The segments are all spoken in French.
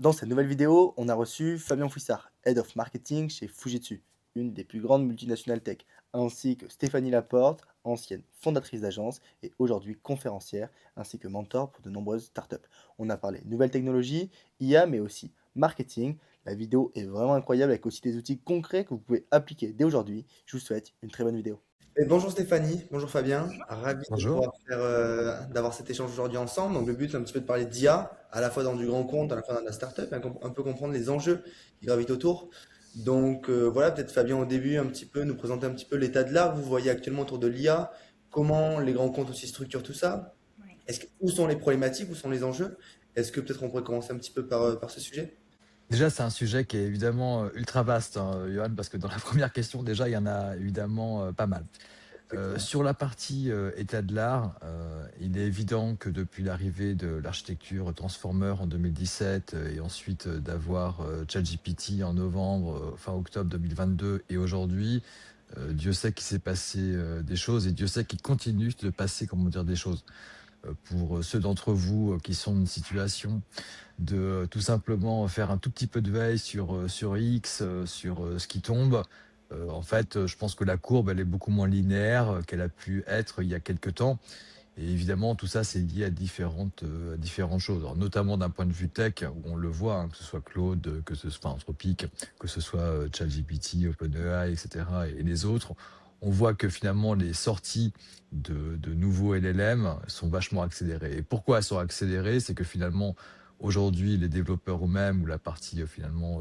Dans cette nouvelle vidéo, on a reçu Fabien Fouissard, Head of Marketing chez Fujitsu, une des plus grandes multinationales tech, ainsi que Stéphanie Laporte, ancienne fondatrice d'agence et aujourd'hui conférencière, ainsi que mentor pour de nombreuses startups. On a parlé nouvelles technologies, IA, mais aussi marketing. La vidéo est vraiment incroyable avec aussi des outils concrets que vous pouvez appliquer dès aujourd'hui. Je vous souhaite une très bonne vidéo. Et bonjour Stéphanie, bonjour Fabien, ravi de Bonjour. pouvoir d'avoir cet échange aujourd'hui ensemble. Donc le but c'est un petit peu de parler d'IA, à la fois dans du grand compte, à la fois dans la startup, un peu comprendre les enjeux qui gravitent autour. Donc voilà, peut-être Fabien au début un petit peu nous présenter un petit peu l'état de l'art. Vous voyez actuellement autour de l'IA, comment les grands comptes aussi structurent tout ça. Où sont les problématiques, où sont les enjeux? Est-ce que peut-être on pourrait commencer un petit peu par ce sujet? Déjà, c'est un sujet qui est évidemment ultra vaste, hein, Johan, parce que dans la première question, déjà, il y en a évidemment pas mal. Exactement. Sur la partie état de l'art, il est évident que depuis l'arrivée de l'architecture Transformer en 2017 et ensuite d'avoir ChatGPT en novembre, fin octobre 2022 et aujourd'hui, Dieu sait qu'il s'est passé des choses et Dieu sait qu'il continue de passer, comment dire, des choses. Pour ceux d'entre vous qui sont dans une situation de tout simplement faire un tout petit peu de veille sur X, sur ce qui tombe. En fait, je pense que la courbe, elle est beaucoup moins linéaire qu'elle a pu être il y a quelque temps. Et évidemment, tout ça, c'est lié à différentes choses. Alors, notamment d'un point de vue tech, où on le voit, hein, que ce soit Claude, que ce soit Anthropic, que ce soit ChatGPT, OpenAI, etc., et les autres, on voit que finalement, les sorties de nouveaux LLM sont vachement accélérées. Et pourquoi elles sont accélérées? C'est que finalement, aujourd'hui, les développeurs eux-mêmes, ou la partie finalement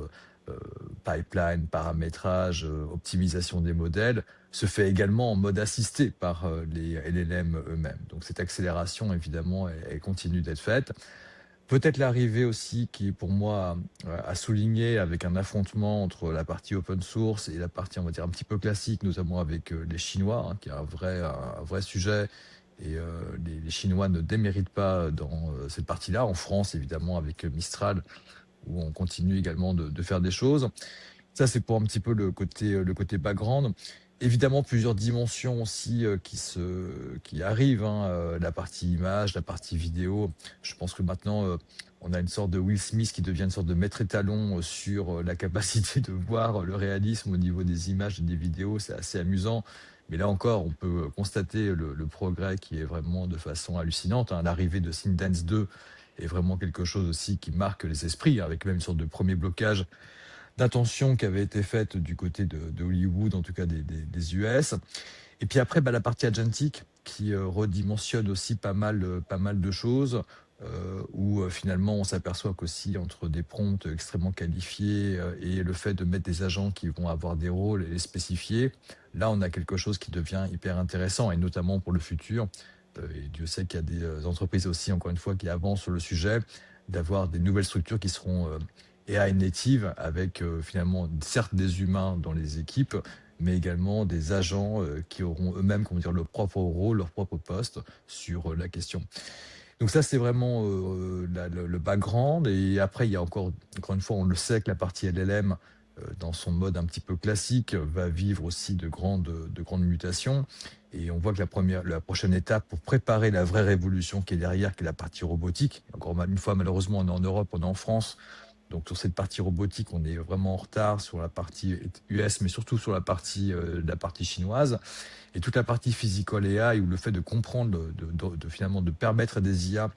euh, pipeline, paramétrage, optimisation des modèles, se fait également en mode assisté par les LLM eux-mêmes. Donc cette accélération, évidemment, elle continue d'être faite. Peut-être l'arrivée aussi qui, pour moi, a souligné avec un affrontement entre la partie open source et la partie, on va dire, un petit peu classique, notamment avec les Chinois, hein, qui est un vrai sujet. Et les Chinois ne déméritent pas dans cette partie-là. En France, évidemment, avec Mistral, où on continue également de faire des choses. Ça, c'est pour un petit peu le côté background. Évidemment, plusieurs dimensions aussi qui arrivent, hein, la partie image, la partie vidéo. Je pense que maintenant, on a une sorte de Will Smith qui devient une sorte de maître étalon sur la capacité de voir le réalisme au niveau des images et des vidéos. C'est assez amusant. Mais là encore, on peut constater le progrès qui est vraiment de façon hallucinante, hein. L'arrivée de Sindance 2 est vraiment quelque chose aussi qui marque les esprits, hein, avec même une sorte de premier blocage d'intention qui avait été faite du côté de Hollywood, en tout cas des US. Et puis après, bah, la partie agentique qui redimensionne aussi pas mal de choses, où finalement on s'aperçoit qu'aussi entre des prompts extrêmement qualifiés et le fait de mettre des agents qui vont avoir des rôles et les spécifier, là on a quelque chose qui devient hyper intéressant, et notamment pour le futur. Et Dieu sait qu'il y a des entreprises aussi, encore une fois, qui avancent sur le sujet, d'avoir des nouvelles structures qui seront AI native, avec finalement certes des humains dans les équipes, mais également des agents qui auront eux-mêmes, comment dire, leur propre rôle, leur propre poste sur la question. Donc ça, c'est vraiment le background. Et après, il y a encore une fois, on le sait que la partie LLM, dans son mode un petit peu classique, va vivre aussi de grandes mutations. Et on voit que la prochaine étape pour préparer la vraie révolution qui est derrière, qui est la partie robotique. Encore une fois, malheureusement, on est en Europe, on est en France. Donc sur cette partie robotique, on est vraiment en retard sur la partie US, mais surtout sur la partie chinoise. Et toute la partie physical AI, ou le fait de comprendre, finalement de permettre à des IA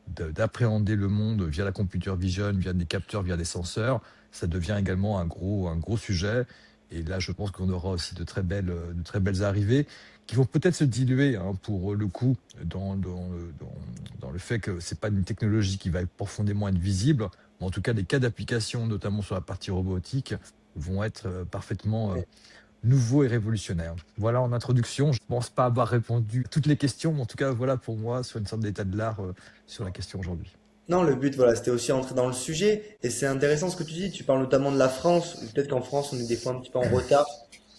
d'appréhender le monde via la computer vision, via des capteurs, via des senseurs, ça devient également un gros sujet. Et là, je pense qu'on aura aussi de très belles arrivées qui vont peut-être se diluer, hein, pour le coup, dans le fait que c'est pas une technologie qui va profondément être visible, mais en tout cas, les cas d'application, notamment sur la partie robotique, vont être parfaitement nouveaux et révolutionnaires. Voilà en introduction. Je ne pense pas avoir répondu à toutes les questions, mais en tout cas, voilà pour moi sur une sorte d'état de l'art sur la question aujourd'hui. Non, le but, voilà, c'était aussi entrer dans le sujet. Et c'est intéressant ce que tu dis. Tu parles notamment de la France. Peut-être qu'en France, on est des fois un petit peu en retard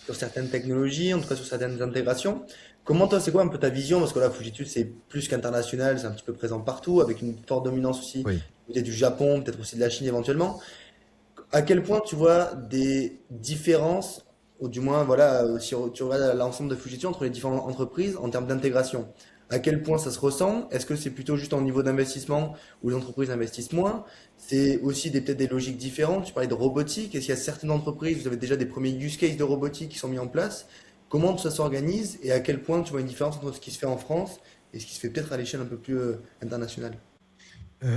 sur certaines technologies, en tout cas sur certaines intégrations. Comment toi, c'est quoi un peu ta vision? Parce que là, Fujitsu, c'est plus qu'international, c'est un petit peu présent partout, avec une forte dominance aussi, Oui. peut-être du Japon, peut-être aussi de la Chine éventuellement. À quel point tu vois des différences, ou du moins, voilà, si tu regardes l'ensemble de Fujitsu entre les différentes entreprises en termes d'intégration? À quel point ça se ressent? Est-ce que c'est plutôt juste en niveau d'investissement où les entreprises investissent moins? C'est aussi peut-être des logiques différentes. Tu parlais de robotique. Est-ce qu'il y a certaines entreprises, vous avez déjà des premiers use cases de robotique qui sont mis en place? Comment tout ça s'organise et à quel point tu vois une différence entre ce qui se fait en France et ce qui se fait peut-être à l'échelle un peu plus internationale?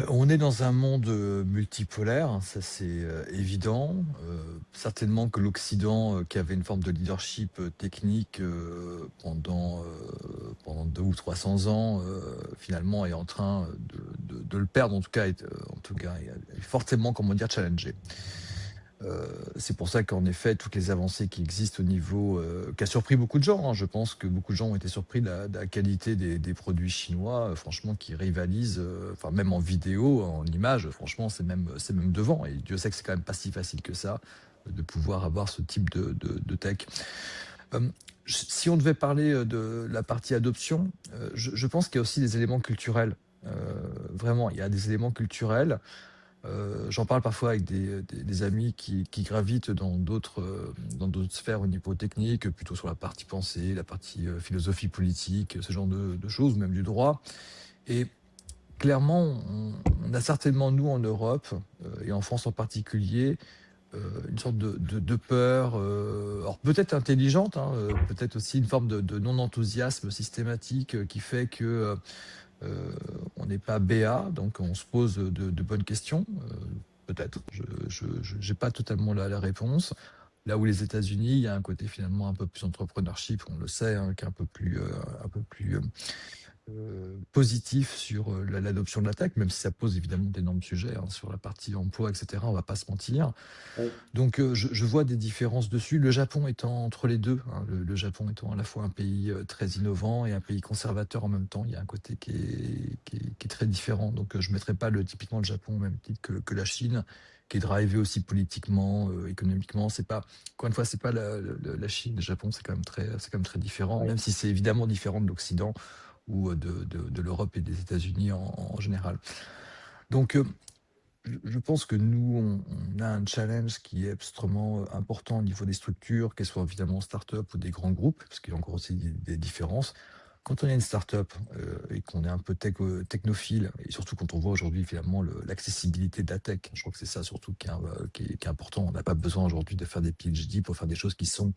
On est dans un monde multipolaire, hein, ça c'est évident. Certainement que l'Occident, qui avait une forme de leadership technique pendant 200 ou 300 ans, finalement est en train de le perdre, en tout cas, est fortement, comment dire, challengé. C'est pour ça qu'en effet, toutes les avancées qui existent au niveau, qui a surpris beaucoup de gens, hein. Je pense que beaucoup de gens ont été surpris de la qualité des produits chinois, franchement, qui rivalisent, enfin, même en vidéo, en images, franchement, c'est même devant. Et Dieu sait que c'est quand même pas si facile que ça, de pouvoir avoir ce type de tech. Euh, Si on devait parler de la partie adoption, je pense qu'il y a aussi des éléments culturels. Vraiment, il y a des éléments culturels. J'en parle parfois avec des amis qui gravitent dans d'autres sphères au niveau technique, plutôt sur la partie pensée, la partie philosophie politique, ce genre de choses, ou même du droit. Et clairement, on a certainement, nous, en Europe, et en France en particulier, une sorte de peur, alors peut-être intelligente, hein, peut-être aussi une forme de non-enthousiasme systématique qui fait que on n'est pas BA, donc on se pose de bonnes questions. Peut-être, je n'ai pas totalement la réponse. Là où les États-Unis, il y a un côté finalement un peu plus entrepreneurship, on le sait, hein, qui est un peu plus positif sur l'adoption de la tech, même si ça pose évidemment d'énormes sujets hein, sur la partie emploi, etc. On va pas se mentir. Donc je vois des différences dessus. Le Japon étant entre les deux, hein, le Japon étant à la fois un pays très innovant et un pays conservateur en même temps, il y a un côté qui est très différent. Donc je ne mettrai pas typiquement le Japon au même titre que la Chine, qui est drivé aussi politiquement, économiquement. C'est pas, encore une fois, c'est pas la Chine, le Japon, c'est quand même très différent, même si c'est évidemment différent de l'Occident ou de l'Europe et des États-Unis en général. Donc je pense que nous, on a un challenge qui est extrêmement important au niveau des structures, qu'elles soient évidemment start-up ou des grands groupes, parce qu'il y a encore aussi des différences. Quand on est une start-up et qu'on est un peu technophile, et surtout quand on voit aujourd'hui finalement l'accessibilité de la tech, je crois que c'est ça surtout qui est important. On n'a pas besoin aujourd'hui de faire des PhD pour faire des choses qui sont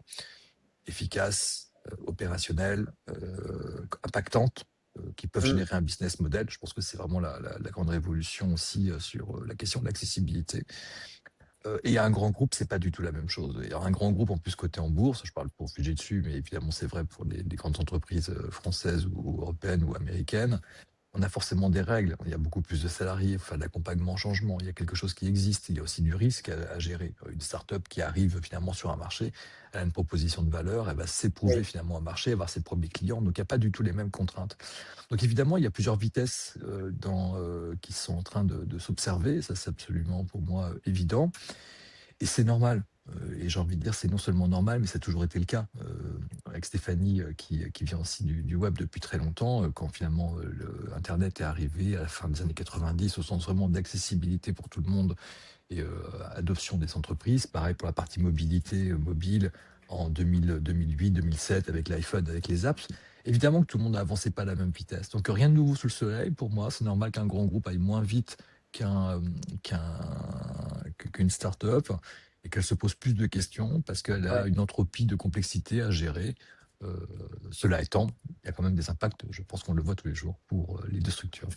efficaces, opérationnelles, impactantes, qui peuvent Hum. générer un business model. Je pense que c'est vraiment la grande révolution aussi sur la question de l'accessibilité. Et un grand groupe, c'est pas du tout la même chose. Et un grand groupe, en plus, coté en bourse, je parle pour Fujitsu, mais évidemment, c'est vrai pour les grandes entreprises françaises ou européennes ou américaines. On a forcément des règles. Il y a beaucoup plus de salariés, il faut faire de l'accompagnement au changement. Il y a quelque chose qui existe. Il y a aussi du risque à gérer. Une start-up qui arrive finalement sur un marché, elle a une proposition de valeur, elle va s'éprouver finalement un marché, avoir ses premiers clients. Donc il n'y a pas du tout les mêmes contraintes. Donc évidemment, il y a plusieurs vitesses qui sont en train de s'observer. Ça, c'est absolument pour moi évident. Et c'est normal. Et j'ai envie de dire, c'est non seulement normal, mais ça a toujours été le cas. Avec Stéphanie, qui vient aussi du web depuis très longtemps, quand finalement Internet est arrivé à la fin des années 90, au sens vraiment d'accessibilité pour tout le monde et adoption des entreprises. Pareil pour la partie mobilité mobile en 2000, 2008, 2007 avec l'iPhone, avec les apps. Évidemment que tout le monde n'avançait pas à la même vitesse. Donc rien de nouveau sous le soleil. Pour moi, c'est normal qu'un grand groupe aille moins vite qu'un, qu'une start-up et qu'elle se pose plus de questions parce qu'elle a Ouais, une entropie de complexité à gérer. Euh, Cela étant, il y a quand même des impacts, je pense qu'on le voit tous les jours pour les deux structures,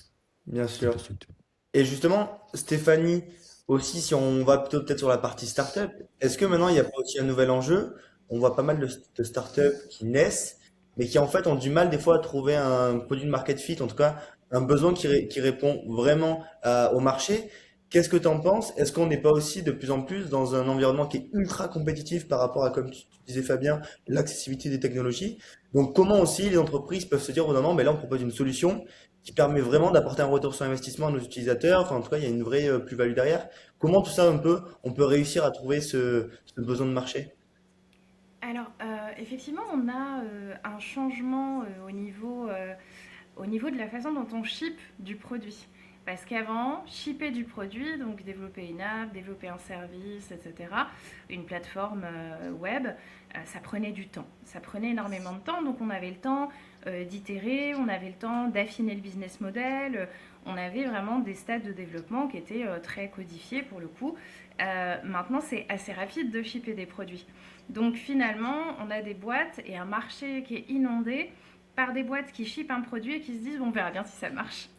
bien type de sûr. structure. Et justement, Stéphanie, aussi, si on va plutôt peut-être sur la partie startup, est-ce que maintenant il n'y a pas aussi un nouvel enjeu? On voit pas mal de startups qui naissent, mais qui en fait ont du mal des fois à trouver un produit de market fit, en tout cas un besoin qui répond vraiment au marché. Qu'est-ce que tu en penses? Est-ce qu'on n'est pas aussi de plus en plus dans un environnement qui est ultra compétitif par rapport à, comme tu disais Fabien, l'accessibilité des technologies? Donc comment aussi les entreprises peuvent se dire, oh non, non, mais là on propose une solution qui permet vraiment d'apporter un retour sur investissement à nos utilisateurs. Enfin, en tout cas, il y a une vraie plus-value derrière. Comment tout ça, on peut réussir à trouver ce besoin de marché? Alors, effectivement, on a un changement au niveau de la façon dont on ship du produit. Parce qu'avant, shipper du produit, donc développer une app, développer un service, etc., une plateforme web, ça prenait du temps. Ça prenait énormément de temps, donc on avait le temps d'itérer, on avait le temps d'affiner le business model, on avait vraiment des stades de développement qui étaient très codifiés pour le coup. Maintenant, c'est assez rapide de shipper des produits. Donc finalement, on a des boîtes et un marché qui est inondé par des boîtes qui shippent un produit et qui se disent bon, on verra bien si ça marche.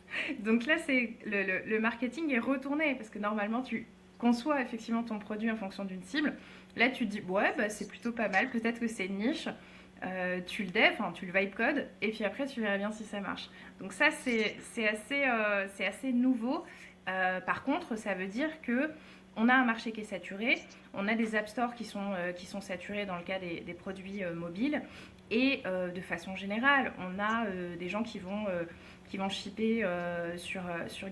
Donc là, c'est le marketing est retourné parce que normalement, tu conçois effectivement ton produit en fonction d'une cible. Là, tu te dis ouais, bah, c'est plutôt pas mal, peut-être que c'est une niche. Tu le dev, hein, tu le vibe code, et puis après tu verras bien si ça marche. Donc ça c'est assez nouveau. Par contre, ça veut dire que on a un marché qui est saturé, on a des app stores qui sont saturés dans le cas des produits mobiles, et de façon générale, on a des gens qui vont shipper sur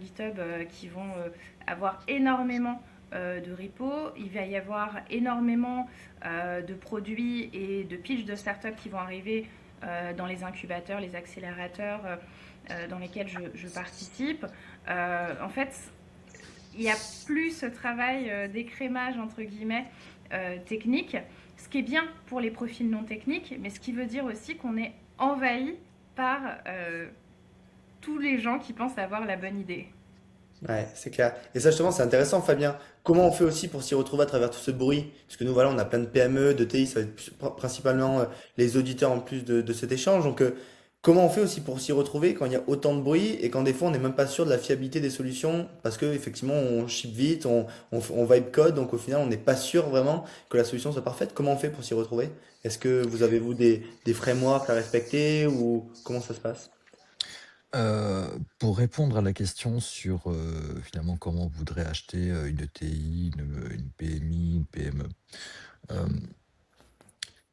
GitHub, qui vont avoir énormément de repos. Il va y avoir énormément de produits et de pitchs de startups qui vont arriver dans les incubateurs, les accélérateurs dans lesquels je participe. En fait, il n'y a plus ce travail d'écrémage, entre guillemets, technique, ce qui est bien pour les profils non techniques, mais ce qui veut dire aussi qu'on est envahi par tous les gens qui pensent avoir la bonne idée. Ouais, c'est clair. Et ça, justement, c'est intéressant, Fabien. Comment on fait aussi pour s'y retrouver à travers tout ce bruit? Parce que nous, voilà, on a plein de PME, de TI, ça va être principalement les auditeurs en plus de cet échange. Donc, comment on fait aussi pour s'y retrouver quand il y a autant de bruit et quand des fois on n'est même pas sûr de la fiabilité des solutions parce que effectivement on ship vite, on vibe code, donc au final on n'est pas sûr vraiment que la solution soit parfaite. Comment on fait pour s'y retrouver? Est-ce que vous avez des frameworks à respecter ou comment ça se passe? Pour répondre à la question sur finalement comment on voudrait acheter une ETI, une PMI, une PME. Euh,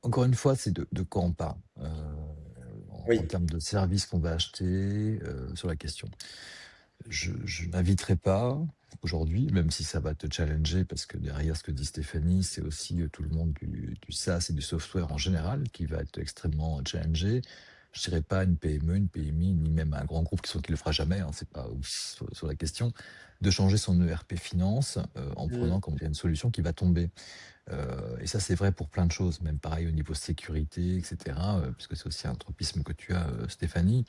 Encore une fois, c'est de quoi on parle en Oui. termes de services qu'on va acheter sur la question. Je n'inviterai pas aujourd'hui, même si ça va te challenger, parce que derrière ce que dit Stéphanie, c'est aussi tout le monde du SaaS et du software en général qui va être extrêmement challengé. Je dirais pas une PME, une PMI, ni même un grand groupe qui le fera jamais, hein, c'est pas sur la question, de changer son ERP finance en Mm. prenant comme une solution qui va tomber. Et ça, c'est vrai pour plein de choses, même pareil au niveau sécurité, etc., puisque c'est aussi un tropisme que tu as, Stéphanie.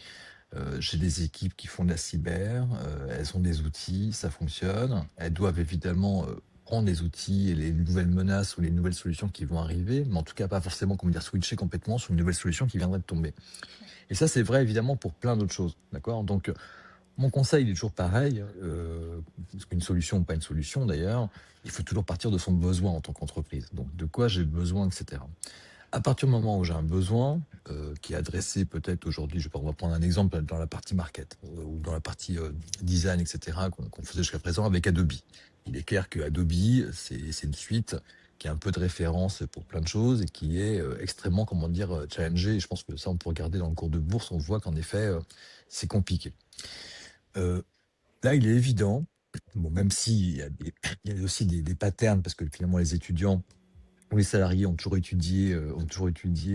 J'ai des équipes qui font de la cyber, elles ont des outils, ça fonctionne. Elles doivent évidemment prendre les outils et les nouvelles menaces ou les nouvelles solutions qui vont arriver, mais en tout cas pas forcément, comment dire, switcher complètement sur une nouvelle solution qui viendrait de tomber. Et ça, c'est vrai évidemment pour plein d'autres choses, d'accord? Donc, mon conseil, il est toujours pareil, une solution ou pas une solution d'ailleurs, il faut toujours partir de son besoin en tant qu'entreprise. Donc, de quoi j'ai besoin, etc. À partir du moment où j'ai un besoin qui est adressé peut-être aujourd'hui, on va prendre un exemple dans la partie market ou dans la partie design, etc., qu'on faisait jusqu'à présent avec Adobe. Il est clair que Adobe, c'est une suite qui a un peu de référence pour plein de choses et qui est extrêmement, comment dire, challengée. Et je pense que ça, on peut regarder dans le cours de bourse, on voit qu'en effet, c'est compliqué. Euh, Là, il est évident, bon, même s'il y a, il y a aussi des patterns, parce que finalement, les étudiants ou les salariés ont toujours étudié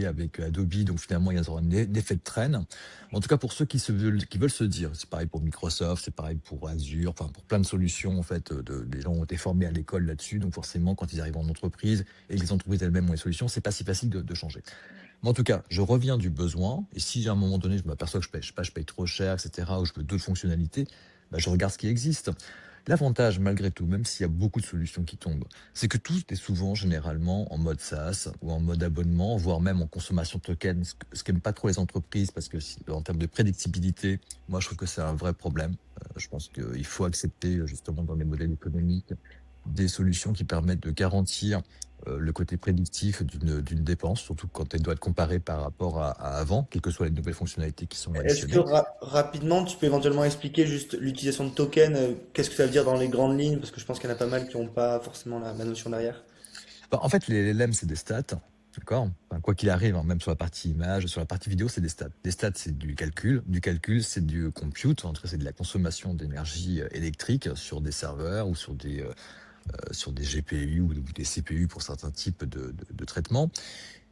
avec Adobe, donc finalement, il y a un effet de traîne. Mais en tout cas, pour ceux qui veulent se dire, c'est pareil pour Microsoft, c'est pareil pour Azure, enfin, pour plein de solutions, en fait, les gens ont été formés à l'école là-dessus, donc forcément, quand ils arrivent en entreprise et que les entreprises elles-mêmes ont les solutions, c'est pas si facile de changer. Mais en tout cas, je reviens du besoin, et si à un moment donné, je m'aperçois que je paye trop cher, etc., ou je veux d'autres fonctionnalités, bah, je regarde ce qui existe. L'avantage, malgré tout, même s'il y a beaucoup de solutions qui tombent, c'est que tout est souvent généralement en mode SaaS ou en mode abonnement, voire même en consommation token, ce qu'aiment pas trop les entreprises parce que en termes de prédictibilité, moi je trouve que c'est un vrai problème. Je pense qu'il faut accepter justement dans les modèles économiques des solutions qui permettent de garantir le côté prédictif d'une dépense, surtout quand elle doit être comparée par rapport à avant, quelles que soient les nouvelles fonctionnalités qui sont Est-ce que additionnées. rapidement, tu peux éventuellement expliquer juste l'utilisation de tokens, qu'est-ce que ça veut dire dans les grandes lignes? Parce que je pense qu'il y en a pas mal qui n'ont pas forcément la notion derrière. Bah, en fait, les LLM, c'est des stats, d'accord? Enfin, quoi qu'il arrive, hein, même sur la partie image, sur la partie vidéo, c'est des stats. Des stats, c'est du calcul. Du calcul, c'est du compute. En tout cas, c'est de la consommation d'énergie électrique sur des serveurs ou sur des GPU ou des CPU pour certains types de traitements.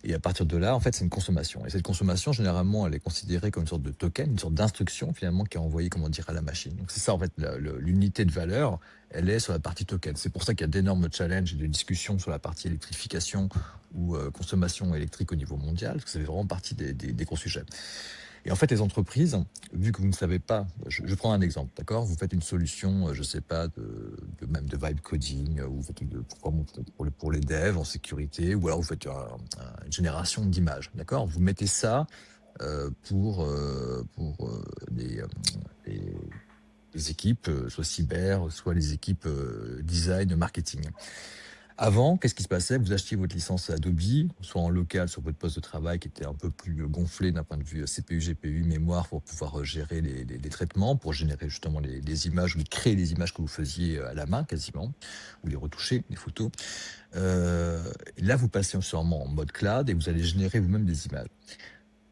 Et à partir de là, en fait, c'est une consommation. Et cette consommation, généralement, elle est considérée comme une sorte de token, une sorte d'instruction, finalement, qui est envoyée, comment dire, à la machine. Donc, c'est ça, en fait, l'unité de valeur, elle est sur la partie token. C'est pour ça qu'il y a d'énormes challenges et de discussions sur la partie électrification ou consommation électrique au niveau mondial, parce que c'est vraiment partie des gros sujets. Et en fait, les entreprises, vu que vous ne savez pas, je prends un exemple, d'accord? Vous faites une solution, je sais pas, même de vibe coding, ou vous faites pour les devs en sécurité, ou alors vous faites une génération d'images, d'accord? Vous mettez ça pour les équipes, soit cyber, soit les équipes design, marketing. Avant, qu'est-ce qui se passait? Vous achetiez votre licence Adobe, soit en local sur votre poste de travail qui était un peu plus gonflé d'un point de vue CPU, GPU, mémoire pour pouvoir gérer les traitements, pour générer justement les images ou créer les images que vous faisiez à la main quasiment, ou les retoucher, les photos. Là, vous passez sûrement en mode cloud et vous allez générer vous-même des images.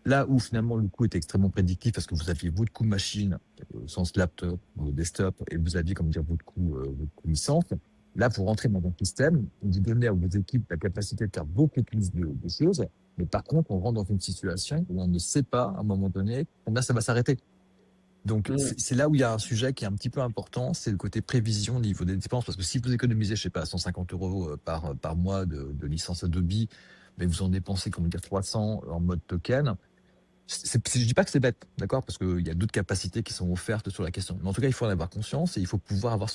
Là où finalement le coût était extrêmement prédictif parce que vous aviez votre coût machine, au sens laptop ou desktop, et vous aviez, comme dire, votre coût licence. Là, pour rentrer dans un système, vous donnez à vos équipes la capacité de faire beaucoup plus de choses. Mais par contre, on rentre dans une situation où on ne sait pas, à un moment donné, combien ça va s'arrêter. Donc, c'est là où il y a un sujet qui est un petit peu important, c'est le côté prévision au niveau des dépenses. Parce que si vous économisez, je sais pas, 150 € par mois de licence Adobe, mais vous en dépensez, comment dire, 300 en mode token, je dis pas que c'est bête, d'accord, parce qu'il y a d'autres capacités qui sont offertes sur la question. Mais en tout cas, il faut en avoir conscience et il faut pouvoir avoir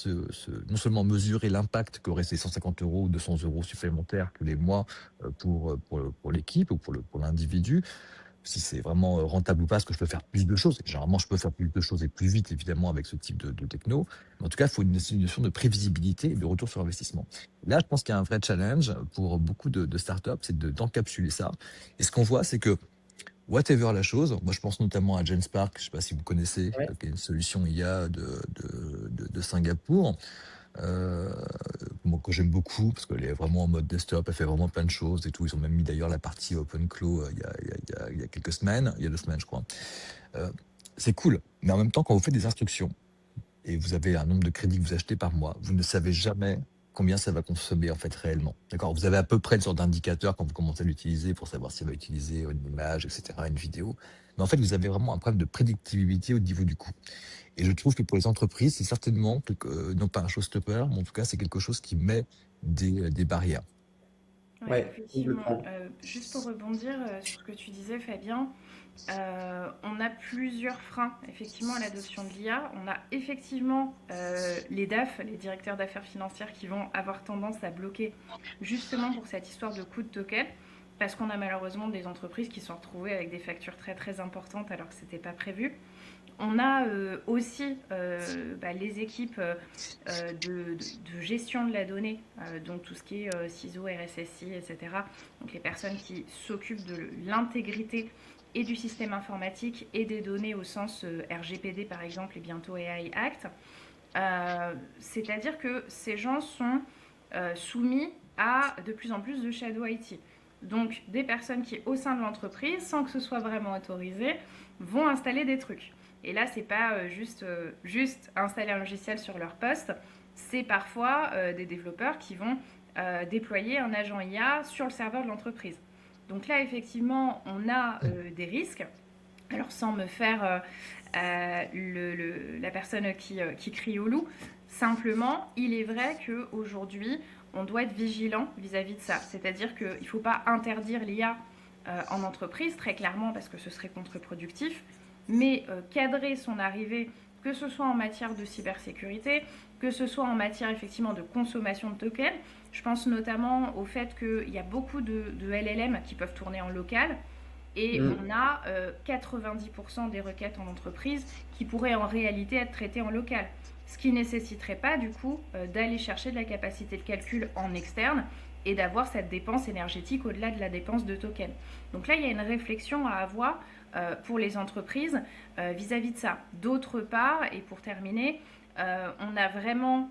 non seulement mesurer l'impact qu'auraient ces 150 € ou 200 € supplémentaires tous les mois pour l'équipe ou pour l'individu, si c'est vraiment rentable ou pas, est-ce que je peux faire plus de choses? Généralement, je peux faire plus de choses et plus vite, évidemment, avec ce type de techno. Mais en tout cas, il faut une notion de prévisibilité et de retour sur investissement. Là, je pense qu'il y a un vrai challenge pour beaucoup de startups, c'est d'encapsuler ça. Et ce qu'on voit, c'est que whatever la chose, moi je pense notamment à Genspark, je ne sais pas si vous connaissez, Ouais. qui est une solution IA de Singapour, euh, moi, que j'aime beaucoup parce qu'elle est vraiment en mode desktop, elle fait vraiment plein de choses et tout. Ils ont même mis d'ailleurs la partie OpenClaw il y a quelques semaines, il y a 2 semaines je crois. Euh, c'est cool, mais en même temps, quand vous faites des instructions et vous avez un nombre de crédits que vous achetez par mois, vous ne savez jamais combien ça va consommer en fait réellement. D'accord? Vous avez à peu près une sorte d'indicateur quand vous commencez à l'utiliser pour savoir si ça va utiliser une image, etc., une vidéo. Mais en fait, vous avez vraiment un problème de prédictibilité au niveau du coût. Et je trouve que pour les entreprises, c'est certainement, non pas un showstopper, mais en tout cas, c'est quelque chose qui met des barrières. Ouais, Ouais, effectivement. complètement. Juste pour rebondir sur ce que tu disais, Fabien, on a plusieurs freins effectivement à l'adoption de l'IA. On a effectivement les DAF, les directeurs d'affaires financières, qui vont avoir tendance à bloquer justement pour cette histoire de coût de token, parce qu'on a malheureusement des entreprises qui se sont retrouvées avec des factures très très importantes alors que ce n'était pas prévu. On a aussi les équipes de gestion de la donnée, donc tout ce qui est CISO, RSSI, etc. Donc les personnes qui s'occupent de l'intégrité et du système informatique et des données au sens RGPD par exemple et bientôt AI Act. C'est-à-dire que ces gens sont soumis à de plus en plus de shadow IT. Donc des personnes qui, au sein de l'entreprise, sans que ce soit vraiment autorisé, vont installer des trucs. Et là, c'est pas juste installer un logiciel sur leur poste, c'est parfois des développeurs qui vont déployer un agent IA sur le serveur de l'entreprise. Donc là, effectivement, on a des risques. Alors, sans me faire la personne qui crie au loup, simplement, il est vrai qu'aujourd'hui, on doit être vigilant vis-à-vis de ça. C'est-à-dire qu'il ne faut pas interdire l'IA en entreprise, très clairement, parce que ce serait contre-productif, mais cadrer son arrivée, que ce soit en matière de cybersécurité, que ce soit en matière effectivement de consommation de tokens. Je pense notamment au fait qu'il y a beaucoup de LLM qui peuvent tourner en local, et on a 90% des requêtes en entreprise qui pourraient en réalité être traitées en local. Ce qui ne nécessiterait pas du coup d'aller chercher de la capacité de calcul en externe et d'avoir cette dépense énergétique au-delà de la dépense de tokens. Donc là, il y a une réflexion à avoir pour les entreprises vis-à-vis de ça. D'autre part, et pour terminer, on a vraiment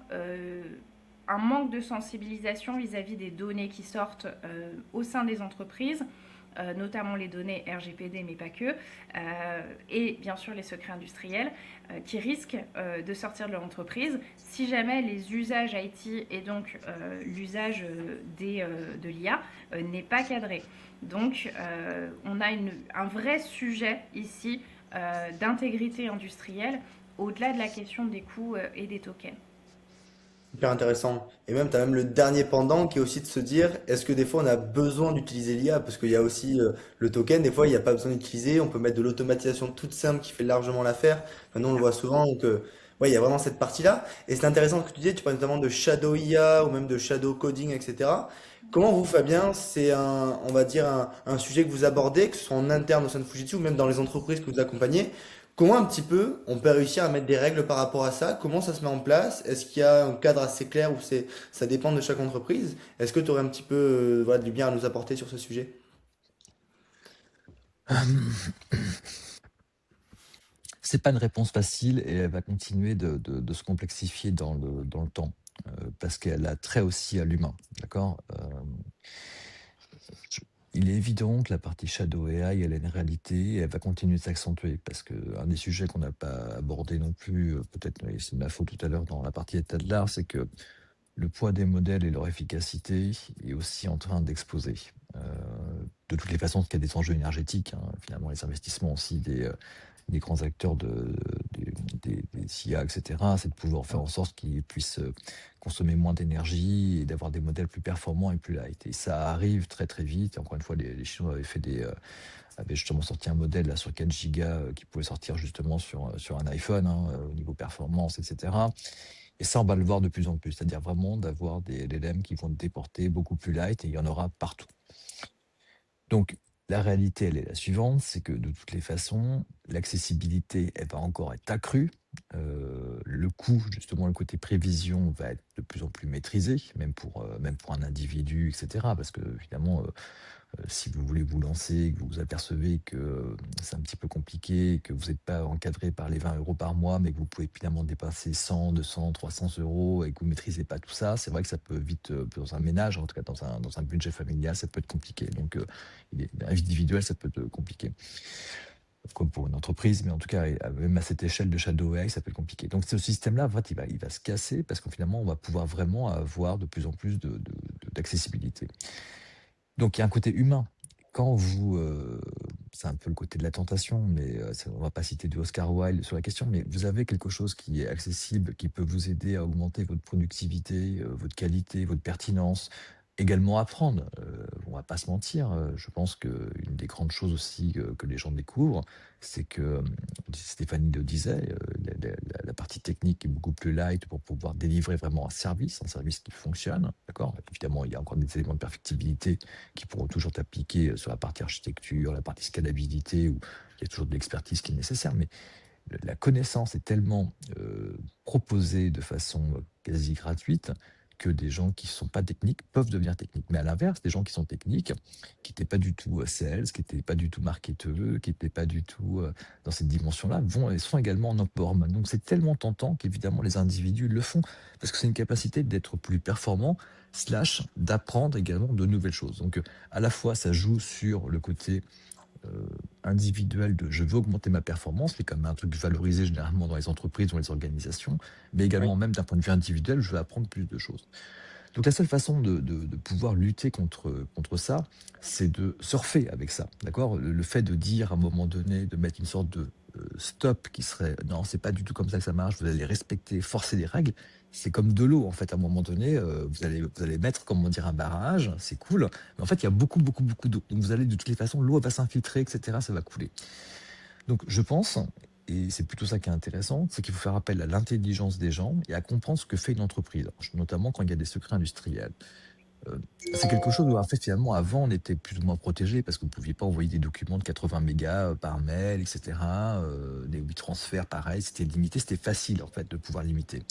un manque de sensibilisation vis-à-vis des données qui sortent au sein des entreprises, notamment les données RGPD, mais pas que, et bien sûr les secrets industriels, qui risquent de sortir de l'entreprise si jamais les usages IT et donc l'usage de l'IA n'est pas cadré. Donc on a un vrai sujet ici d'intégrité industrielle au-delà de la question des coûts et des tokens. Hyper intéressant. Et même, tu as même le dernier pendant qui est aussi de se dire, est-ce que des fois on a besoin d'utiliser l'IA? Parce qu'il y a aussi le token, des fois il n'y a pas besoin d'utiliser, on peut mettre de l'automatisation toute simple qui fait largement l'affaire. Maintenant on le voit souvent, donc ouais, il y a vraiment cette partie-là. Et c'est intéressant ce que tu disais, tu parles notamment de Shadow IA ou même de Shadow Coding, etc. Comment vous, Fabien, c'est un, on va dire, un sujet que vous abordez, que ce soit en interne au sein de Fujitsu ou même dans les entreprises que vous accompagnez? Comment un petit peu on peut réussir à mettre des règles par rapport à ça? Comment ça se met en place? Est-ce qu'il y a un cadre assez clair ou ça dépend de chaque entreprise? Est-ce que tu aurais un petit peu voilà, du bien à nous apporter sur ce sujet? C'est pas une réponse facile et elle va continuer de se complexifier dans le temps, parce qu'elle a trait aussi à l'humain, d'accord? Je Il est évident que la partie Shadow AI, elle a une réalité et elle va continuer de s'accentuer parce qu'un des sujets qu'on n'a pas abordé non plus, peut-être, et c'est de ma faute tout à l'heure dans la partie état de l'art, c'est que le poids des modèles et leur efficacité est aussi en train d'exploser. Euh, de toutes les façons, parce qu'il y a des enjeux énergétiques, hein, finalement, les investissements aussi des grands acteurs des CIA, etc., c'est de pouvoir faire en sorte qu'ils puissent consommer moins d'énergie et d'avoir des modèles plus performants et plus light. Et ça arrive très très vite. Et encore une fois, les Chinois avaient justement sorti un modèle là, sur 4 gigas qui pouvait sortir justement sur un iPhone, hein, au niveau performance, etc. Et ça, on va le voir de plus en plus, c'est-à-dire vraiment d'avoir des LLM qui vont déporter beaucoup plus light et il y en aura partout. Donc, la réalité, elle est la suivante, c'est que de toutes les façons, l'accessibilité, elle va encore être accrue. Le coût, justement, le côté prévision va être de plus en plus maîtrisé, même pour un individu, etc. Parce que, finalement, si vous voulez vous lancer, que vous vous apercevez que c'est un petit peu compliqué, que vous n'êtes pas encadré par les 20 euros par mois, mais que vous pouvez finalement dépasser 100, 200, 300 euros et que vous ne maîtrisez pas tout ça, c'est vrai que ça peut vite, dans un ménage, en tout cas dans un budget familial, ça peut être compliqué. Donc, individuel, ça peut être compliqué. Comme pour une entreprise, mais en tout cas, même à cette échelle de Shadow AI, ça peut être compliqué. Donc, ce système-là, en fait, il va se casser parce que finalement, on va pouvoir vraiment avoir de plus en plus d'accessibilité. Donc il y a un côté humain. Quand vous, c'est un peu le côté de la tentation, mais on va pas citer du Oscar Wilde sur la question, mais vous avez quelque chose qui est accessible, qui peut vous aider à augmenter votre productivité, votre qualité, votre pertinence, également apprendre. On va pas se mentir, je pense qu'une des grandes choses aussi que les gens découvrent, c'est que, Stéphanie le disait, la partie technique est beaucoup plus light pour pouvoir délivrer vraiment un service qui fonctionne, d'accord? Évidemment, il y a encore des éléments de perfectibilité qui pourront toujours t'appliquer sur la partie architecture, la partie scalabilité, où il y a toujours de l'expertise qui est nécessaire, mais la connaissance est tellement proposée de façon quasi gratuite que des gens qui ne sont pas techniques peuvent devenir techniques. Mais à l'inverse, des gens qui sont techniques, qui n'étaient pas du tout sales, qui n'étaient pas du tout marketeux, qui n'étaient pas du tout dans cette dimension-là, sont également en empowerment. Donc c'est tellement tentant qu'évidemment les individus le font, parce que c'est une capacité d'être plus performant, slash d'apprendre également de nouvelles choses. Donc à la fois ça joue sur le côté individuel de je veux augmenter ma performance, c'est comme un truc valorisé généralement dans les entreprises, dans les organisations, mais Oui. également même d'un point de vue individuel, je veux apprendre plus de choses. Donc la seule façon de pouvoir lutter contre ça, c'est de surfer avec ça, d'accord? Le fait de dire à un moment donné, de mettre une sorte de stop qui serait non, c'est pas du tout comme ça que ça marche, vous allez respecter, forcer les règles. C'est comme de l'eau en fait. À un moment donné, vous allez mettre, comment dire, un barrage, c'est cool, mais en fait il y a beaucoup beaucoup beaucoup d'eau. Donc vous allez de toutes les façons, l'eau elle va s'infiltrer, etc. Ça va couler. Donc je pense, et c'est plutôt ça qui est intéressant, c'est qu'il faut faire appel à l'intelligence des gens et à comprendre ce que fait une entreprise, notamment quand il y a des secrets industriels. Euh, c'est quelque chose où en fait finalement avant on était plus ou moins protégé parce que vous ne pouviez pas envoyer des documents de 80 mégas par mail, etc. Des WeTransfer pareil, c'était limité, c'était facile en fait de pouvoir limiter.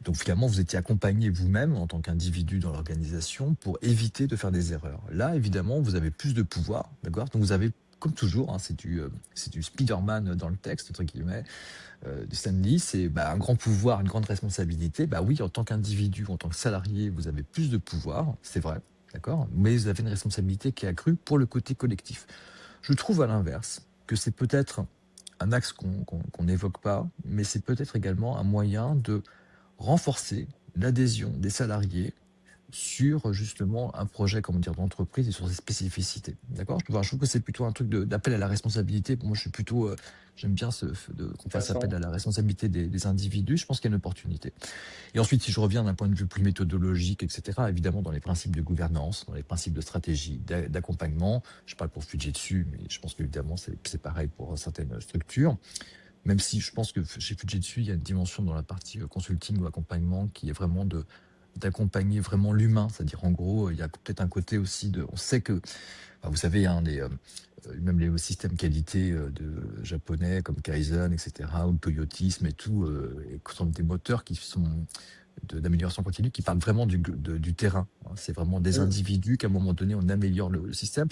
Donc finalement, vous étiez accompagné vous-même en tant qu'individu dans l'organisation pour éviter de faire des erreurs. Là, évidemment, vous avez plus de pouvoir, d'accord? Donc vous avez, comme toujours, hein, c'est du Spider-Man dans le texte, entre guillemets, de Stan Lee, c'est un grand pouvoir, une grande responsabilité. Bah oui, en tant qu'individu, en tant que salarié, vous avez plus de pouvoir, c'est vrai, d'accord? Mais vous avez une responsabilité qui est accrue pour le côté collectif. Je trouve à l'inverse que c'est peut-être un axe qu'on n'évoque pas, mais c'est peut-être également un moyen de renforcer l'adhésion des salariés sur justement un projet, comment dire, d'entreprise et sur ses spécificités. D'accord? Je trouve que c'est plutôt un truc d'appel à la responsabilité. Pour moi, je suis plutôt, j'aime bien qu'on fasse appel à la responsabilité des individus. Je pense qu'il y a une opportunité. Et ensuite, si je reviens d'un point de vue plus méthodologique, etc., évidemment, dans les principes de gouvernance, dans les principes de stratégie, d'accompagnement, je parle pour Fujitsu, mais je pense qu'évidemment, c'est pareil pour certaines structures. Même si je pense que chez Fujitsu, il y a une dimension dans la partie consulting ou accompagnement qui est vraiment d'accompagner vraiment l'humain. C'est-à-dire, en gros, il y a peut-être un côté aussi on sait que, enfin, vous savez, hein, même les systèmes qualité de japonais comme Kaizen, etc., ou le Toyotisme et tout, et qui sont des moteurs qui sont d'amélioration continue, qui parlent vraiment du terrain, hein. C'est vraiment des Mm. individus qu'à un moment donné, on améliore le système.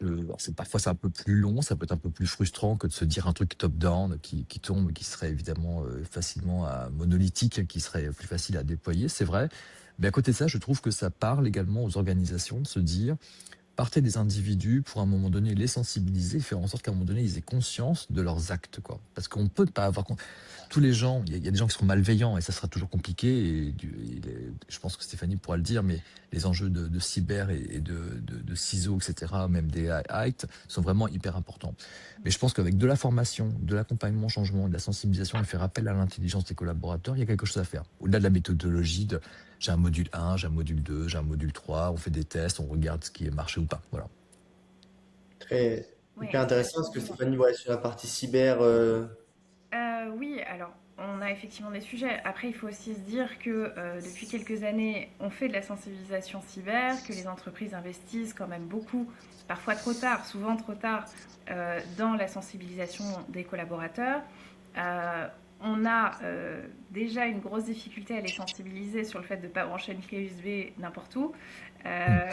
Alors parfois c'est un peu plus long, ça peut être un peu plus frustrant que de se dire un truc top-down qui tombe, qui serait évidemment facilement monolithique, qui serait plus facile à déployer, c'est vrai. Mais à côté de ça, je trouve que ça parle également aux organisations de se dire, partez des individus pour à un moment donné les sensibiliser, faire en sorte qu'à un moment donné ils aient conscience de leurs actes, quoi. Parce qu'on peut pas avoir tous les gens, il y a des gens qui seront malveillants et ça sera toujours compliqué. Je pense que Stéphanie pourra le dire, mais les enjeux de cyber et de ciseaux, etc., même des hacks, sont vraiment hyper importants. Mais je pense qu'avec de la formation, de l'accompagnement au changement, de la sensibilisation et faire appel à l'intelligence des collaborateurs, il y a quelque chose à faire. Au-delà de la méthodologie, j'ai un module 1, j'ai un module 2, j'ai un module 3, on fait des tests, on regarde ce qui est marché ou pas. Voilà. Très Ouais, hyper intéressant parce que effectivement. Stéphanie, ouais, sur la partie cyber, Oui, alors on a effectivement des sujets. Après, il faut aussi se dire que depuis quelques années, on fait de la sensibilisation cyber, que les entreprises investissent quand même beaucoup, parfois trop tard, souvent trop tard, dans la sensibilisation des collaborateurs. Euh, on a déjà une grosse difficulté à les sensibiliser sur le fait de ne pas brancher une clé USB n'importe où. Mm. Euh,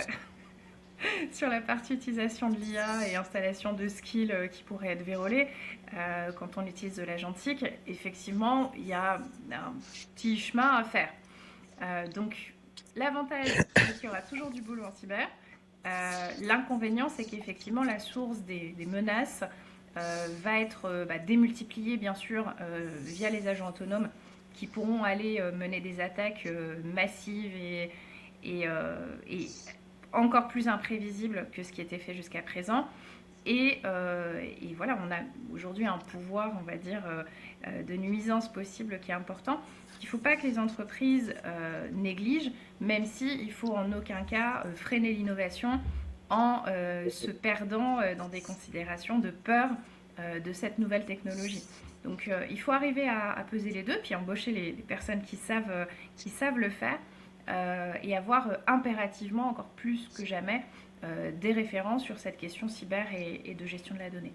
sur la partie utilisation de l'IA et installation de skills qui pourraient être vérolés, quand on utilise de l'agentique, effectivement, il y a un petit chemin à faire. Donc, l'avantage, c'est qu'il y aura toujours du boulot en cyber. L'inconvénient, c'est qu'effectivement, la source des menaces va être démultipliée, bien sûr, via les agents autonomes qui pourront aller mener des attaques massives et encore plus imprévisibles que ce qui était fait jusqu'à présent. Et voilà, on a aujourd'hui un pouvoir, on va dire, de nuisance possible qui est important. Il ne faut pas que les entreprises négligent, même s'il ne faut en aucun cas freiner l'innovation en se perdant dans des considérations de peur de cette nouvelle technologie. Donc il faut arriver à peser les deux, puis embaucher les personnes qui savent le faire et avoir impérativement, encore plus que jamais, des références sur cette question cyber et de gestion de la donnée.